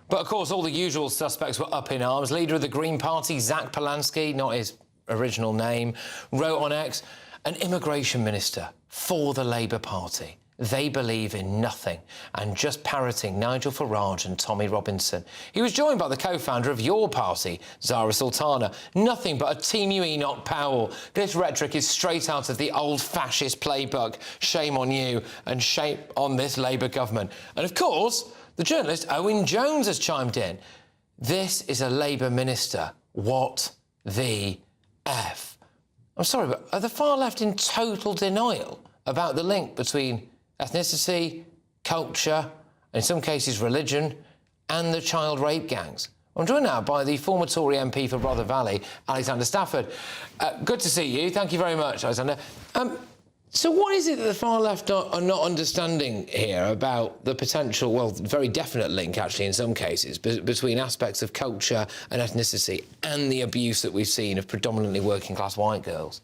But, of course, all the usual suspects were up in arms. Leader of the Green Party, Zach Polanski, not his original name, wrote on X, an immigration minister for the Labour Party. They believe in nothing, and just parroting Nigel Farage and Tommy Robinson. He was joined by the co-founder of your party, Zara Sultana. Nothing but a Team You Enoch Powell. This rhetoric is straight out of the old fascist playbook. Shame on you, and shame on this Labour government. And, of course, the journalist Owen Jones has chimed in. This is a Labour minister. What the F? I'm sorry, but are the far left in total denial about the link between ethnicity, culture, and in some cases religion, and the child rape gangs? I'm joined now by the former Tory MP for Rother Valley, Alexander Stafford. Good to see you. Thank you very much, Alexander. So what is it that the far left are not understanding here about the potential, well, very definite link, actually, in some cases, between aspects of culture and ethnicity and the abuse that we've seen of predominantly working-class white girls?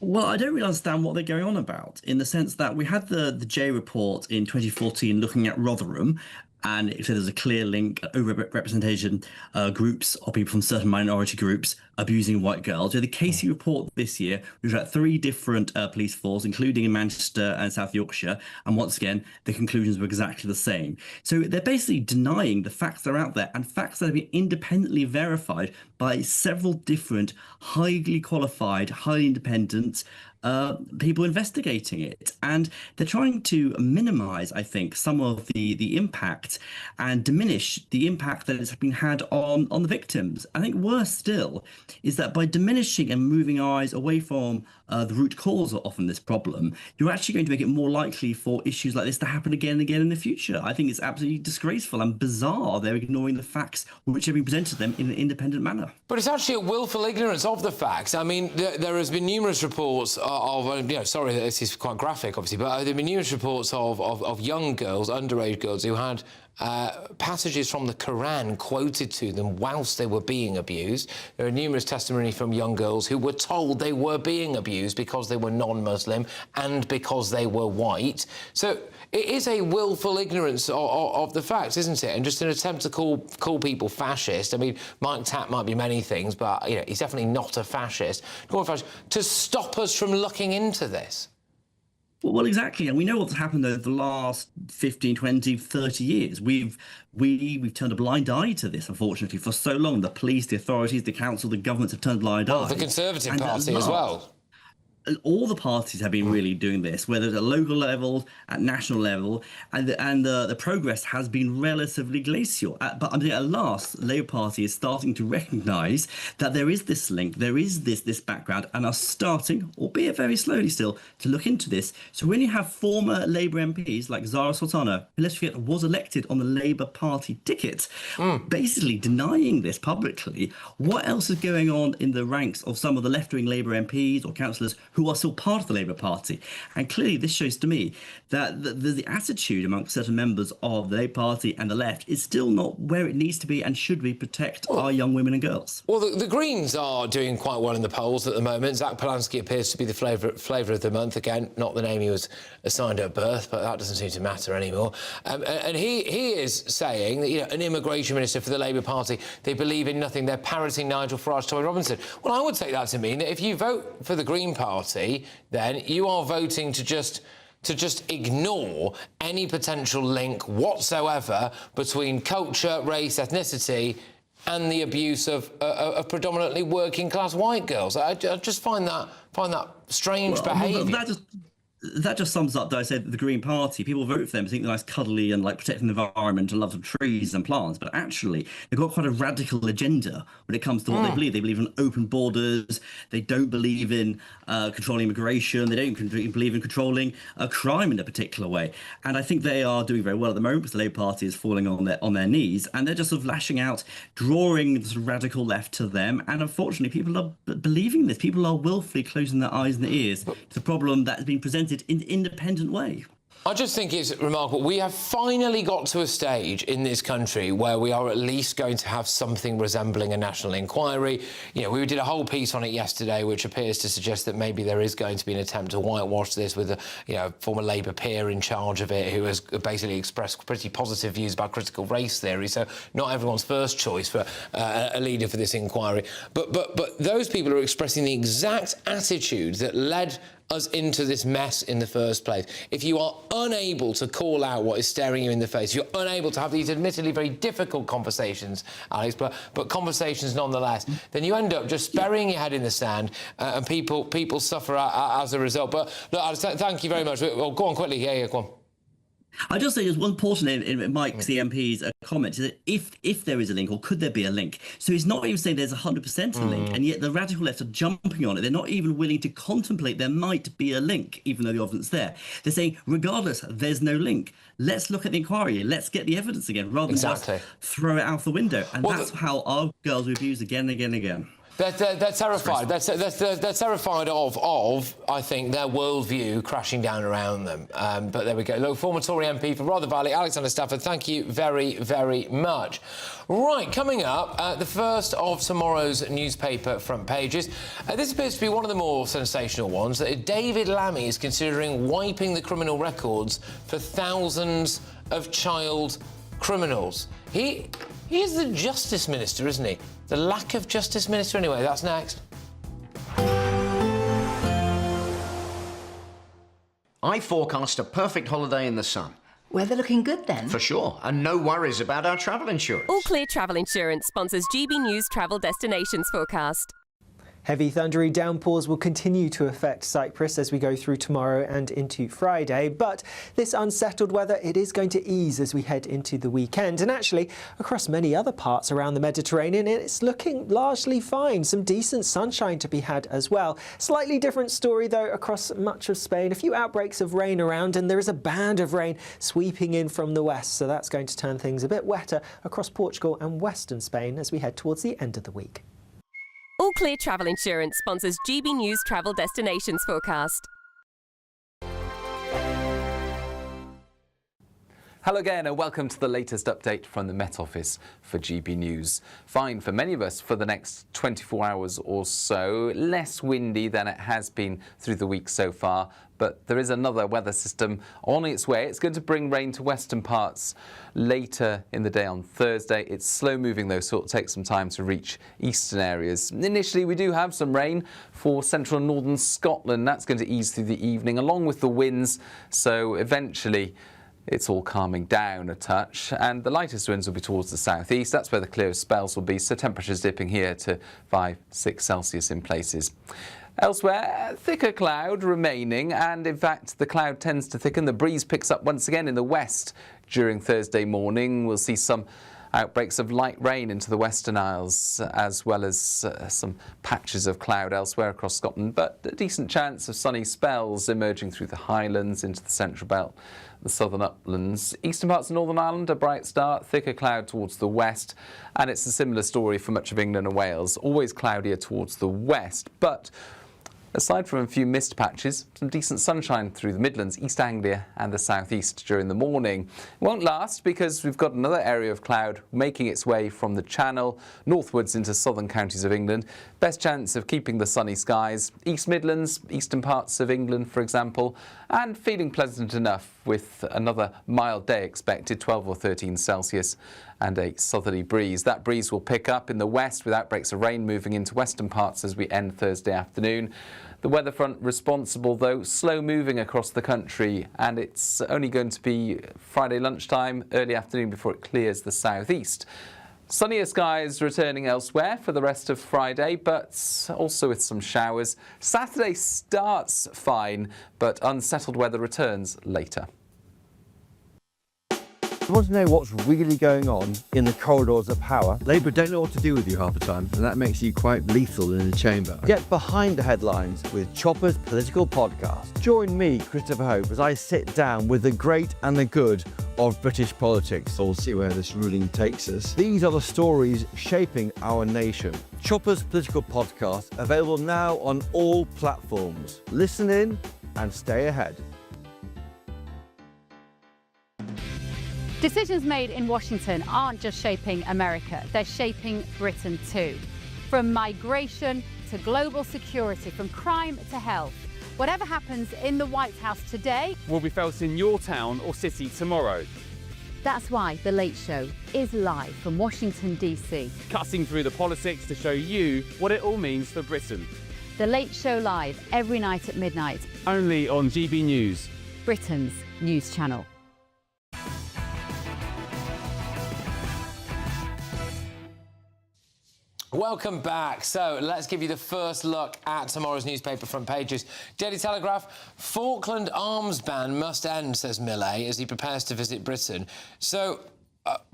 Well, I don't really understand what they're going on about, in the sense that we had the J report in 2014 looking at Rotherham, and it said there's a clear link, overrepresentation groups or people from certain minority groups abusing white girls. We had the Casey report this year, which was at 3 different police forces, including in Manchester and South Yorkshire, and once again, the conclusions were exactly the same. So they're basically denying the facts that are out there, and facts that have been independently verified by several different highly qualified, highly independent people investigating it. And they're trying to minimize, I think, some of the impact and diminish the impact that has been had on the victims. I think worse still is that by diminishing and moving our eyes away from the root cause of often this problem, you're actually going to make it more likely for issues like this to happen again and again in the future. I think it's absolutely disgraceful and bizarre they're ignoring the facts which have been presented to them in an independent manner. But it's actually a willful ignorance of the facts. I mean, there has been numerous reports sorry, this is quite graphic, obviously, but there have been numerous reports of young girls, underage girls, who had passages from the Quran quoted to them whilst they were being abused. There are numerous testimony from young girls who were told they were being abused because they were non-Muslim and because they were white. So it is a willful ignorance of the facts, isn't it? And just an attempt to call people fascist. I mean, Mike Tapp might be many things, but he's definitely not a fascist. To stop us from looking into this. Well, exactly. And we know what's happened over the last 15, 20, 30 years. We've turned a blind eye to this, unfortunately, for so long. The police, the authorities, the council, the governments have turned a blind eye. Well, the Conservative Party as well. All the parties have been really doing this, whether at a local level, at national level, and the progress has been relatively glacial. But I mean, at last, the Labour Party is starting to recognise that there is this link, there is this background, and are starting, albeit very slowly still, to look into this. So when you have former Labour MPs like Zara Sultana, who, let's forget, was elected on the Labour Party ticket, basically denying this publicly, what else is going on in the ranks of some of the left-wing Labour MPs or councillors who are still part of the Labour Party? And clearly this shows to me that the attitude amongst certain members of the Labour Party and the left is still not where it needs to be and should be, protect our young women and girls. Well, the Greens are doing quite well in the polls at the moment. Zach Polanski appears to be the flavour of the month. Again, not the name he was assigned at birth, but that doesn't seem to matter anymore. And he is saying that, an immigration minister for the Labour Party, they believe in nothing. They're parroting Nigel Farage, Tommy Robinson. Well, I would take that to mean that if you vote for the Green Party, then you are voting to just ignore any potential link whatsoever between culture, race, ethnicity and the abuse of predominantly working-class white girls. I just find that strange behaviour. That just sums up, though, I said, the Green Party. People vote for them, think they're nice, cuddly and like protecting the environment and love of trees and plants. But actually, they've got quite a radical agenda when it comes to what they believe. They believe in open borders. They don't believe in controlling immigration. They don't believe in controlling crime in a particular way. And I think they are doing very well at the moment because the Labour Party is falling on their knees, and they're just sort of lashing out, drawing the sort of radical left to them. And unfortunately, people are believing this. People are willfully closing their eyes and their ears to the problem that has been presented in an independent way. I just think it's remarkable. We have finally got to a stage in this country where we are at least going to have something resembling a national inquiry. We did a whole piece on it yesterday, which appears to suggest that maybe there is going to be an attempt to whitewash this with a former Labour peer in charge of it, who has basically expressed pretty positive views about critical race theory. So not everyone's first choice for a leader for this inquiry. But those people are expressing the exact attitude that led us into this mess in the first place. If you are unable to call out what is staring you in the face, you're unable to have these admittedly very difficult conversations, Alex, but conversations nonetheless, then you end up just burying your head in the sand, and people suffer as a result. But look, Alex, thank you very much. Well, go on quickly. Yeah, go on. I just say there's one portion in Mike's, the MP's comment, is that if there is a link, or could there be a link? So he's not even saying there's 100% a link, and yet the radical left are jumping on it. They're not even willing to contemplate there might be a link, even though the evidence there. They're saying, regardless, there's no link. Let's look at the inquiry. Let's get the evidence again, rather than just throw it out the window. And that's how our girls were abused again and again and again. They're terrified. They're terrified of, I think, their worldview crashing down around them. But there we go. Look, former Tory MP for Rother Valley, Alexander Stafford, thank you very, very much. Right, coming up, the first of tomorrow's newspaper front pages. This appears to be one of the more sensational ones. David Lammy is considering wiping the criminal records for thousands of child criminals. He is the Justice Minister, isn't he? The lack of Justice Minister. Anyway, that's next. I forecast a perfect holiday in the sun. Weather looking good then? For sure, and no worries about our travel insurance. All Clear Travel Insurance sponsors GB News Travel Destinations forecast. Heavy thundery downpours will continue to affect Cyprus as we go through tomorrow and into Friday, but this unsettled weather, it is going to ease as we head into the weekend. And actually, across many other parts around the Mediterranean, it's looking largely fine. Some decent sunshine to be had as well. Slightly different story, though, across much of Spain. A few outbreaks of rain around, and there is a band of rain sweeping in from the west, so that's going to turn things a bit wetter across Portugal and western Spain as we head towards the end of the week. All Clear Travel Insurance sponsors GB News Travel Destinations forecast. Hello again and welcome to the latest update from the Met Office for GB News. Fine for many of us for the next 24 hours or so. Less windy than it has been through the week so far, but there is another weather system on its way. It's going to bring rain to western parts later in the day on Thursday. It's slow moving though, so it'll take some time to reach eastern areas. Initially, we do have some rain for central and northern Scotland. That's going to ease through the evening along with the winds, so eventually it's all calming down a touch, and the lightest winds will be towards the southeast. That's where the clearest spells will be, so temperatures dipping here to 5-6 Celsius in places. Elsewhere, thicker cloud remaining, and in fact the cloud tends to thicken. The breeze picks up once again in the west during Thursday morning. We'll see some outbreaks of light rain into the Western Isles, as well as some patches of cloud elsewhere across Scotland, but a decent chance of sunny spells emerging through the Highlands into the Central Belt, the southern uplands. Eastern parts of Northern Ireland, a bright start, thicker cloud towards the west, and it's a similar story for much of England and Wales, always cloudier towards the west, but aside from a few mist patches, some decent sunshine through the Midlands, East Anglia and the southeast during the morning. It won't last because we've got another area of cloud making its way from the Channel northwards into southern counties of England. Best chance of keeping the sunny skies, East Midlands, eastern parts of England, for example, and feeling pleasant enough with another mild day expected, 12 or 13 Celsius, and a southerly breeze. That breeze will pick up in the west with outbreaks of rain moving into western parts as we end Thursday afternoon. The weather front responsible, though, slow moving across the country, and it's only going to be Friday lunchtime, early afternoon before it clears the southeast. Sunnier skies returning elsewhere for the rest of Friday, but also with some showers. Saturday starts fine, but unsettled weather returns later. You want to know what's really going on in the corridors of power? Labour don't know what to do with you half the time, and that makes you quite lethal in the chamber. Get behind the headlines with Chopper's Political Podcast. Join me, Christopher Hope, as I sit down with the great and the good of British politics. We'll see where this ruling takes us. These are the stories shaping our nation. Chopper's Political Podcast, available now on all platforms. Listen in and stay ahead. Decisions made in Washington aren't just shaping America, they're shaping Britain too. From migration to global security, from crime to health. Whatever happens in the White House today will be felt in your town or city tomorrow. That's why The Late Show is live from Washington, D.C. Cutting through the politics to show you what it all means for Britain. The Late Show live every night at midnight. Only on GB News, Britain's news channel. Welcome back. So let's give you the first look at tomorrow's newspaper front pages. Daily Telegraph, Falkland arms ban must end, says Millet, as he prepares to visit Britain. So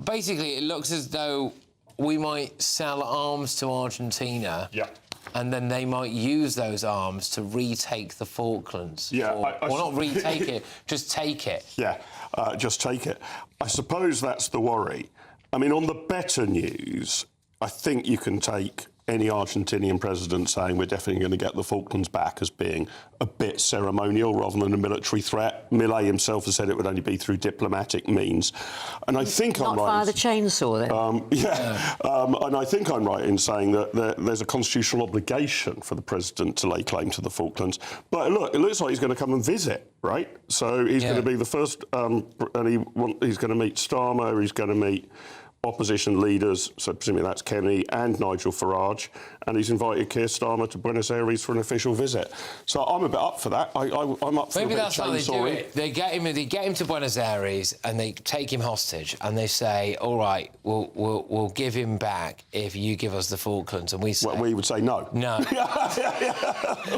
basically it looks as though we might sell arms to Argentina. Yeah. And then they might use those arms to retake the Falklands. Yeah. Well, not retake it, just take it. Yeah, just take it. I suppose that's the worry. I mean, on the better news, I think you can take any Argentinian president saying we're definitely going to get the Falklands back as being a bit ceremonial rather than a military threat. Milei himself has said it would only be through diplomatic means. And I think I'm right. Not via the chainsaw, then? And I think I'm right in saying that there's a constitutional obligation for the president to lay claim to the Falklands. But look, it looks like he's going to come and visit, right? So he's going to be the first, and he's going to meet Starmer, he's going to meet opposition leaders, so presumably that's Kenny and Nigel Farage, and he's invited Keir Starmer to Buenos Aires for an official visit. So I'm a bit up for that. I'm up for Maybe a bit that's of how they do chainsawing. it. They get him to Buenos Aires and they take him hostage and they say, all right, we'll give him back if you give us the Falklands. And we say... Well, we would say no. No.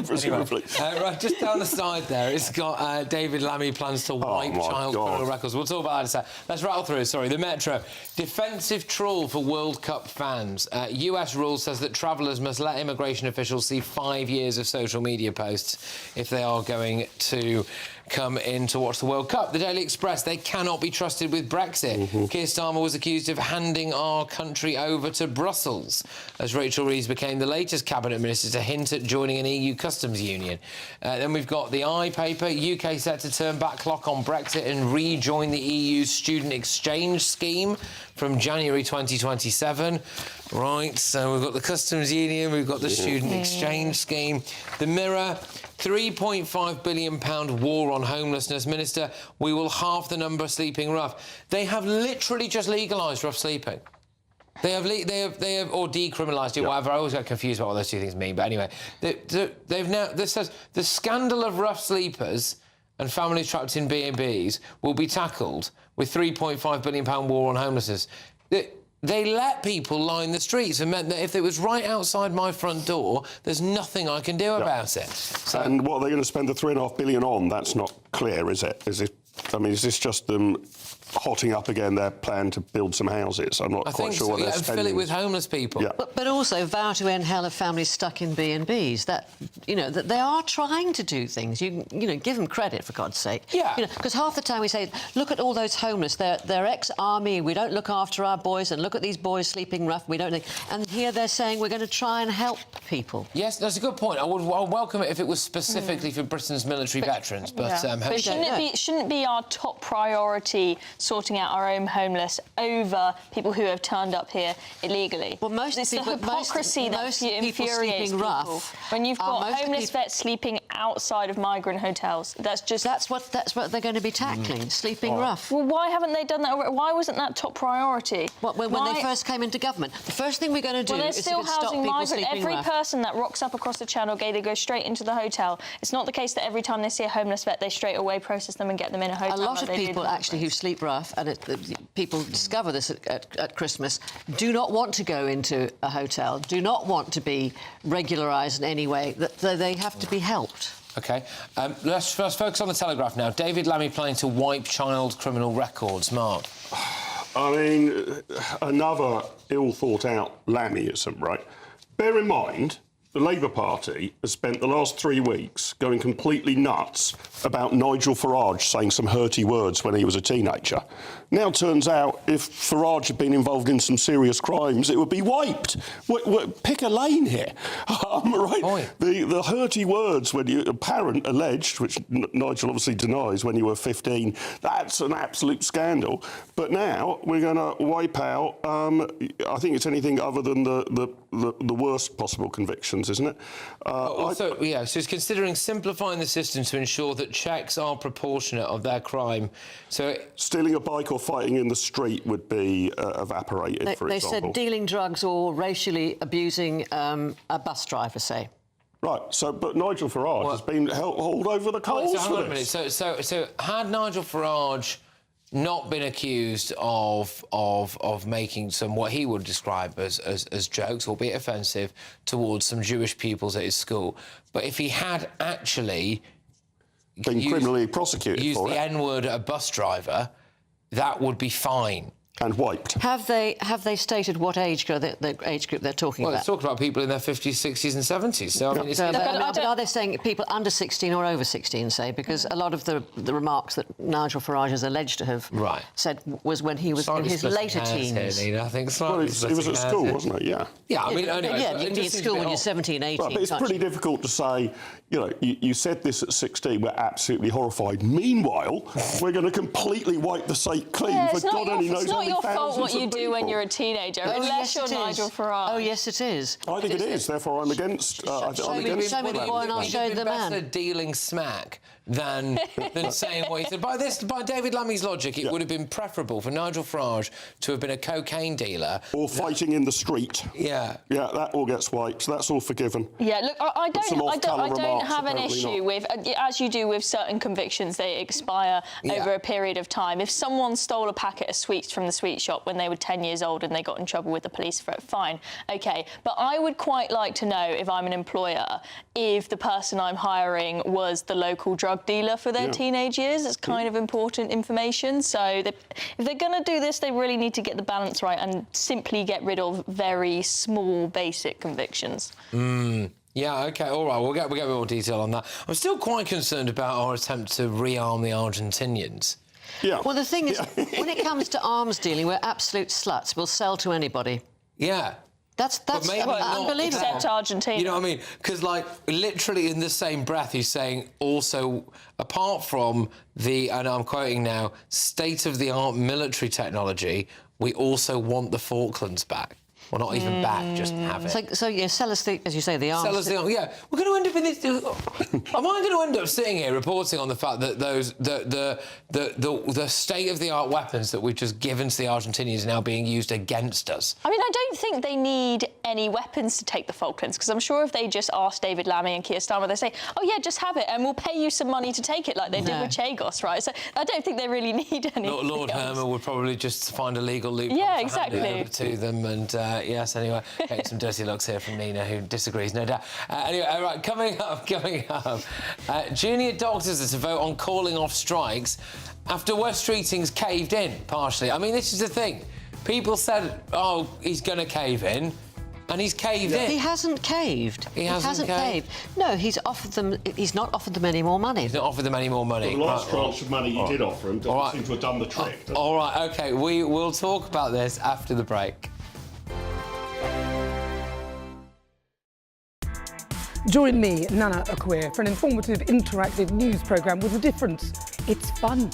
Presumably. Anyway, right, just down the side there, it's got David Lammy plans to wipe child criminal records. We'll talk about that in a sec. Let's rattle through. Sorry, the Metro. Defensive trawl for World Cup fans. US rule says that travellers must let immigration officials see 5 years of social media posts if they are going to come in to watch the World Cup. The Daily Express, they cannot be trusted with Brexit. Keir Starmer was accused of handing our country over to Brussels, as Rachel Reeves became the latest cabinet minister to hint at joining an EU customs union. Then we've got the I paper, UK set to turn back clock on Brexit and rejoin the EU's student exchange scheme from January 2027. Right, so we've got the customs union, we've got the student exchange scheme. The Mirror, £3.5 billion war on homelessness. Minister, we will halve the number sleeping rough. They have literally just legalised rough sleeping. They have or decriminalised it, whatever. I always get confused about what those two things mean. But anyway, they've now... This says the scandal of rough sleepers and families trapped in B&Bs will be tackled with £3.5 billion war on homelessness. They let people line the streets and meant that if it was right outside my front door, there's nothing I can do about it. So, and what are they going to spend the £3.5 billion on? That's not clear, is it? Is this just them hotting up again their plan to build some houses? I'm not quite sure what they're spending. Fill it with homeless people. Yeah. But also vow to end hell of families stuck in B&Bs. That they are trying to do things. You give them credit, for God's sake. Yeah. Because half the time we say, look at all those homeless. They're ex-army. We don't look after our boys, and look at these boys sleeping rough. We don't. And here they're saying we're going to try and help people. Yes, that's a good point. I would welcome it if it was specifically for Britain's military veterans. But shouldn't it be our top priority sorting out our own homeless over people who have turned up here illegally? Well, most it's people, the hypocrisy that infuriates people. Rough, when you've got homeless vets sleeping outside of migrant hotels, that's what they're going to be tackling. Sleeping rough. Well, why haven't they done that already? Why wasn't that top priority? When they first came into government, the first thing we're going to do is still to stop housing people migrant. sleeping Every rough. person that rocks up across the Channel Gate, they go straight into the hotel. It's not the case that every time they see a homeless vet, they straight away process them and get them in a hotel. A lot of people actually who sleep rough, and people discover this at Christmas, do not want to go into a hotel, do not want to be regularised in any way. They have to be helped. OK. Let's first focus on the Telegraph now. David Lammy planning to wipe child criminal records. Mark. I mean, another ill-thought-out Lammyism, right? Bear in mind, the Labour Party has spent the last 3 weeks going completely nuts about Nigel Farage saying some hurty words when he was a teenager. Now turns out if Farage had been involved in some serious crimes, it would be wiped. Pick a lane here. Right? The hurty words when you alleged, which Nigel obviously denies, when you were 15, that's an absolute scandal. But now we're going to wipe out, I think it's anything other than the worst possible convictions, isn't it? So it's considering simplifying the system to ensure that checks are proportionate of their crime. So stealing a bike or fighting in the street would be evaporated, for example. They said dealing drugs or racially abusing a bus driver, say. Right, but Nigel Farage has been hauled over the coals so hang for on a minute. this. So had Nigel Farage not been accused of making some what he would describe as jokes, albeit offensive, towards some Jewish pupils at his school, but if he had actually been criminally prosecuted used for the it. N-word at a bus driver, that would be fine. and wiped. Have they stated what age group they're talking Well, about? they're talking about people in their 50s, 60s and 70s. So, I mean, it's... but are they saying people under 16 or over 16, say? Because a lot of the remarks that Nigel Farage is alleged to have said was when he was in his later teens. Here, I think well, it was at school, wasn't it? Yeah. Yeah, I mean, anyway, yeah, you can be at school when you're 17, 18. Well, but it's pretty difficult to say, you know, you said this at 16, we're absolutely horrified. Meanwhile, we're going to completely wipe the site clean for God only knows how many thousands of people. It's not your fault what you do when you're a teenager, unless you're Nigel Farage. Oh, yes, it is. I think it is. Therefore, I'm against. I'm against. Show me the boy and I'll show the man. Better dealing smack than saying what he said. By David Lammy's logic, it would have been preferable for Nigel Farage to have been a cocaine dealer or fighting in the street. Yeah, that all gets wiped. So that's all forgiven. Yeah, look, I don't have an issue with, as you do with certain convictions, they expire over a period of time. If someone stole a packet of sweets from the sweet shop when they were 10 years old and they got in trouble with the police for it, fine, OK. But I would quite like to know, if I'm an employer, if the person I'm hiring was the local drug dealer for their teenage years. It's kind of important information. So if they're going to do this, they really need to get the balance right and simply get rid of very small, basic convictions. Yeah, OK, all right, we'll get a bit more detail on that. I'm still quite concerned about our attempt to rearm the Argentinians. Yeah. Well, the thing is, when it comes to arms dealing, we're absolute sluts. We'll sell to anybody. Yeah. That's unbelievable. Except Argentina. You know what I mean? Because, like, literally in the same breath, he's saying also, apart from the, and I'm quoting now, state-of-the-art military technology, we also want the Falklands back. Well, not even back, just have it. So yeah, sell us the, as you say, the arms. Sell us the arms. Yeah, we're going to end up in this. Am I going to end up sitting here reporting on the fact that the state-of-the-art weapons that we've just given to the Argentinians are now being used against us? I mean, I don't think they need any weapons to take the Falklands, because I'm sure if they just asked David Lammy and Keir Starmer, they say, "Oh yeah, just have it, and we'll pay you some money to take it," like they did with Chagos, right? So I don't think they really need any. Lord Herman would probably just find a legal loophole. Yeah, exactly. To them and. Yes, anyway, getting some dirty looks here from Nina, who disagrees, no doubt. Anyway, all right, coming up. Junior doctors are to vote on calling off strikes after West Streeting's caved in, partially. I mean, this is the thing. People said, oh, he's going to cave in, and he's caved in. He hasn't caved. He hasn't caved. No, he's offered them. He's not offered them any more money. He's not offered them any more money. The last tranche of money you did offer him doesn't seem to have done the trick. All right, OK, we will talk about this after the break. Join me, Nana Akweer, for an informative, interactive news programme with a difference. It's fun.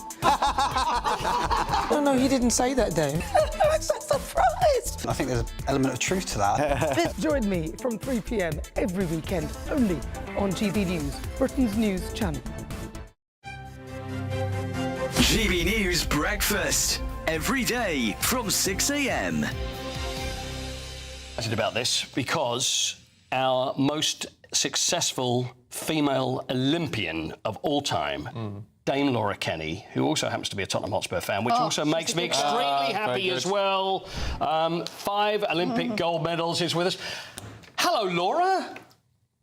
No, he didn't say that, Dave. I'm so surprised. I think there's an element of truth to that. Join me from 3 p.m. every weekend, only on GB News, Britain's news channel. GB News Breakfast, every day from 6 a.m. Excited about this because our most successful female Olympian of all time, Dame Laura Kenny, who also happens to be a Tottenham Hotspur fan, which also makes me extremely happy as well. 5 Olympic gold medals, is with us. Hello, Laura.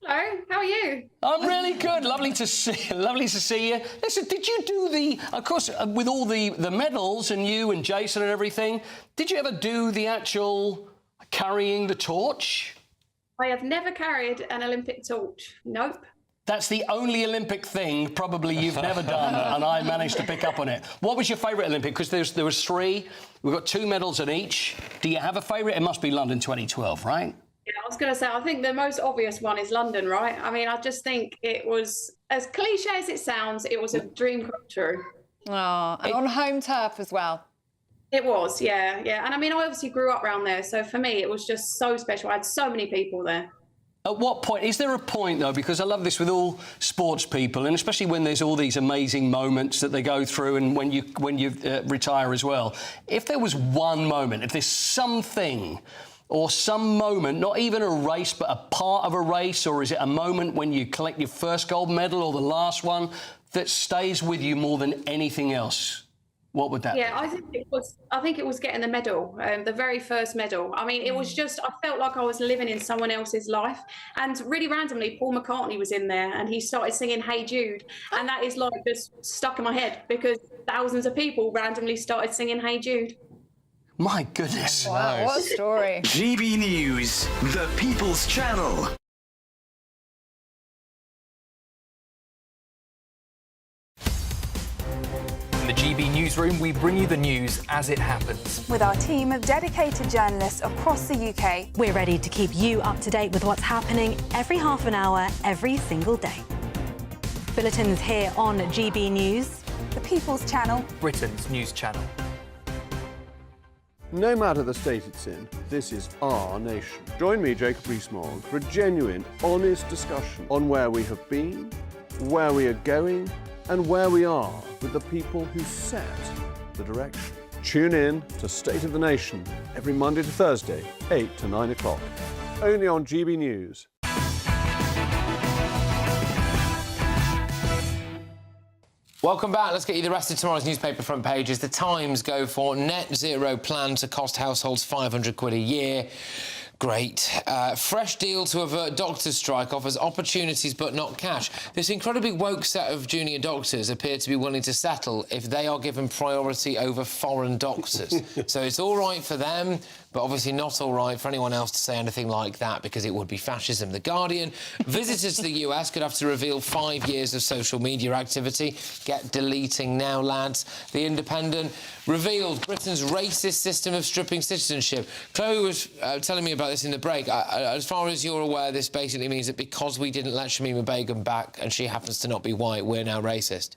Hello, how are you? I'm really good. Lovely to see you. Listen, did you do the, of course, with all the medals and you and Jason and everything, did you ever do the actual carrying the torch? I have never carried an Olympic torch. Nope. That's the only Olympic thing probably you've never done, and I managed to pick up on it. What was your favourite Olympic? Because there was 3. We've got 2 medals in each. Do you have a favourite? It must be London 2012, right? Yeah, I was going to say, I think the most obvious one is London, right? I mean, I just think it was, as cliche as it sounds, it was a dream come true. Oh, and on home turf as well. It was, yeah. And I mean, I obviously grew up around there, so for me, it was just so special. I had so many people there. At what point, is there a point though, because I love this with all sports people, and especially when there's all these amazing moments that they go through and when you retire as well, if there was one moment, if there's something or some moment, not even a race, but a part of a race, or is it a moment when you collect your first gold medal or the last one that stays with you more than anything else? What would that be? Yeah, I think it was getting the medal, the very first medal. I mean, it was just, I felt like I was living in someone else's life. And really randomly, Paul McCartney was in there and he started singing Hey Jude. And that is like just stuck in my head because thousands of people randomly started singing Hey Jude. My goodness. Wow, what a story. GB News, the People's Channel. In the GB Newsroom, we bring you the news as it happens. With our team of dedicated journalists across the UK. We're ready to keep you up to date with what's happening every half an hour, every single day. Bulletins here on GB News. The People's Channel. Britain's news channel. No matter the state it's in, this is our nation. Join me, Jacob Rees-Mogg, for a genuine, honest discussion on where we have been, where we are going, and where we are with the people who set the direction. Tune in to State of the Nation every Monday to Thursday, 8 to 9 o'clock. Only on GB News. Welcome back. Let's get you the rest of tomorrow's newspaper front pages. The Times go for net zero plan to cost households £500 a year. Great. Fresh deal to avert doctors' strike offers opportunities but not cash. This incredibly woke set of junior doctors appear to be willing to settle if they are given priority over foreign doctors. So it's all right for them, but obviously not all right for anyone else to say anything like that because it would be fascism. The Guardian, visitors to the US could have to reveal 5 years of social media activity. Get deleting now, lads. The Independent revealed Britain's racist system of stripping citizenship. Chloe was telling me about this in the break. As far as you're aware, this basically means that because we didn't let Shamima Begum back and she happens to not be white, we're now racist.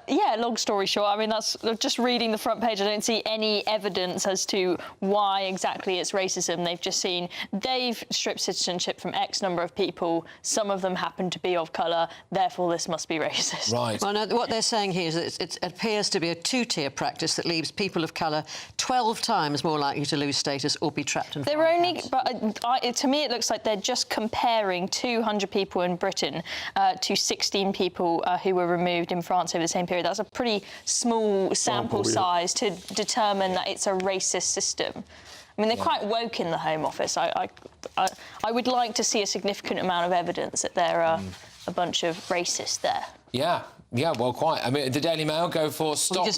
Yeah, long story short, I mean, that's just reading the front page. I don't see any evidence as to why exactly it's racism. They've just seen they've stripped citizenship from X number of people. Some of them happen to be of colour. Therefore, this must be racist. Right. Well, no, what they're saying here is that it appears to be a two-tier practice that leaves people of colour 12 times more likely to lose status or be trapped in. They're only, but to me, it looks like they're just comparing 200 people in Britain to 16 people who were removed in France over the same period. That's a pretty small sample size to determine that it's a racist system. I mean, they're quite woke in the Home Office. I would like to see a significant amount of evidence that there are a bunch of racists there. Yeah, well, quite. I mean, the Daily Mail go for stop...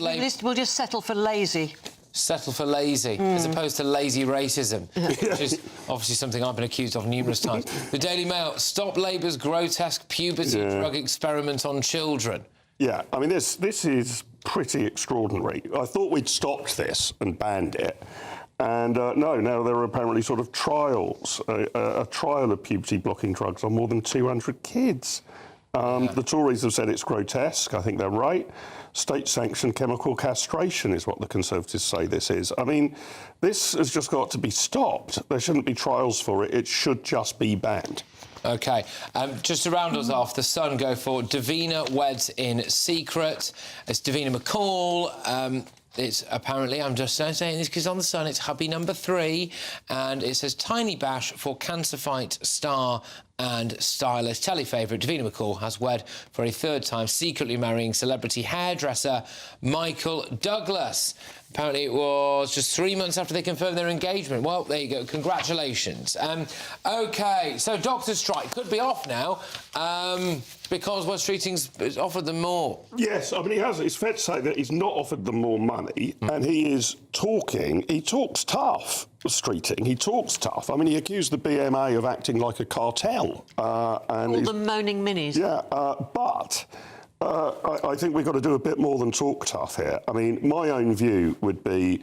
We'll just settle for lazy. Settle for lazy, as opposed to lazy racism, which is obviously something I've been accused of numerous times. The Daily Mail, stop Labour's grotesque puberty drug experiment on children. Yeah, I mean, this is pretty extraordinary. I thought we'd stopped this and banned it. And no, now there are apparently sort of trials, a trial of puberty-blocking drugs on more than 200 kids. The Tories have said it's grotesque. I think they're right. State-sanctioned chemical castration is what the Conservatives say this is. I mean, this has just got to be stopped. There shouldn't be trials for it. It should just be banned. OK. Just to round us off, The Sun go for Davina weds in secret. It's Davina McCall. It's apparently, I'm just saying this because on The Sun, it's hubby number 3, and it says tiny bash for cancer fight star and stylist. Telly favourite Davina McCall has wed for a 3rd time, secretly marrying celebrity hairdresser Michael Douglas. Apparently it was just 3 months after they confirmed their engagement. Well, there you go. Congratulations. OK, so doctors' strike could be off now because West Streeting's offered them more. Yes, I mean, he has. It's fair to say that he's not offered them more money, and he talks tough, Streeting. He talks tough. I mean, he accused the BMA of acting like a cartel. And all the moaning minis. Yeah, but... I think we've got to do a bit more than talk tough here. I mean, my own view would be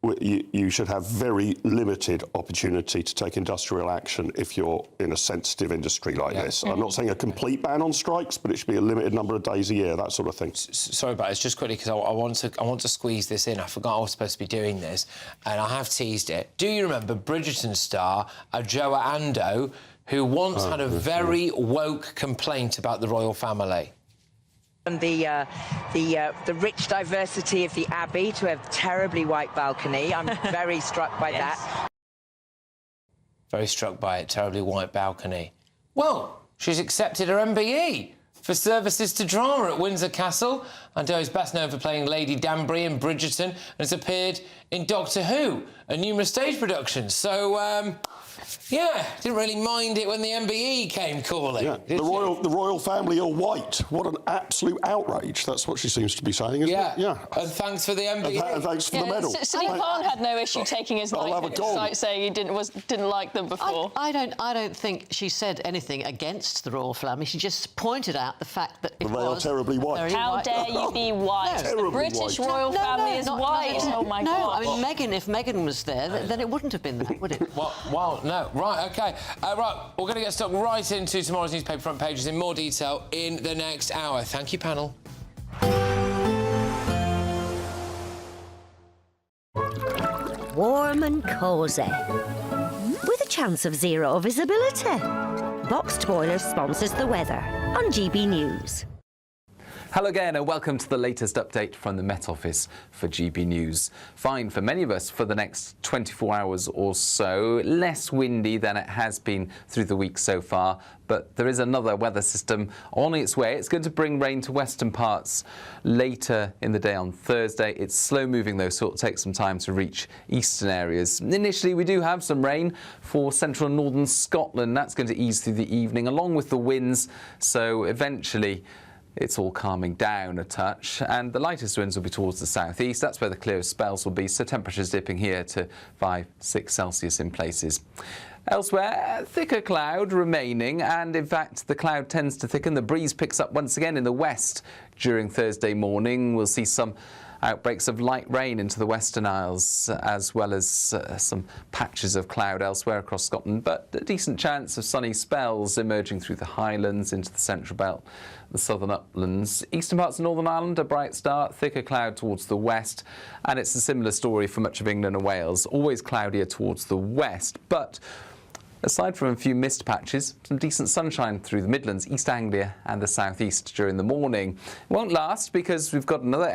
you should have very limited opportunity to take industrial action if you're in a sensitive industry like this. I'm not saying a complete ban on strikes, but it should be a limited number of days a year, that sort of thing. Sorry about it, it's just quickly because I want to squeeze this in. I forgot I was supposed to be doing this, and I have teased it. Do you remember Bridgerton star Adjoa Andoh, who once had a very woke complaint about the royal family? And the rich diversity of the Abbey to a terribly white balcony. I'm very struck by that. Very struck by it, terribly white balcony. Well, she's accepted her MBE for services to drama at Windsor Castle. Andoh is best known for playing Lady Danbury in Bridgerton and has appeared in Doctor Who and numerous stage productions. So, yeah, didn't really mind it when the MBE came calling. Yeah, the royal family are white. What an absolute outrage. That's what she seems to be saying, isn't it? Yeah. And thanks for the MBE. And thanks for the medal. Sadiq Khan had no issue taking his life, saying he didn't like them before. I don't think she said anything against the royal family. She just pointed out the fact that they are terribly white. How dare you be white? No. The British royal family is white. Oh my God. No, I mean Meghan. If Meghan was there, then it wouldn't have been that, would it? Well, no. Right. Okay. Right. We're going to get stuck right into tomorrow's newspaper front pages in more detail in the next hour. Thank you, panel. Warm and cosy, with a chance of zero visibility. Boxed Boilers sponsors the weather on GB News. Hello again and welcome to the latest update from the Met Office for GB News. Fine for many of us for the next 24 hours or so. Less windy than it has been through the week so far, but there is another weather system on its way. It's going to bring rain to western parts later in the day on Thursday. It's slow moving though, so it'll take some time to reach eastern areas. Initially, we do have some rain for central and northern Scotland. That's going to ease through the evening along with the winds, so eventually it's all calming down a touch, and the lightest winds will be towards the southeast. That's where the clearest spells will be, so temperatures dipping here to 5-6 Celsius in places. Elsewhere, thicker cloud remaining, and in fact the cloud tends to thicken. The breeze picks up once again in the west during Thursday morning. We'll see some outbreaks of light rain into the Western Isles, as well as some patches of cloud elsewhere across Scotland, but a decent chance of sunny spells emerging through the Highlands into the Central Belt, the southern uplands. Eastern parts of Northern Ireland, a bright start, thicker cloud towards the west, and it's a similar story for much of England and Wales, always cloudier towards the west, but aside from a few mist patches, some decent sunshine through the Midlands, East Anglia and the southeast during the morning. It won't last because we've got another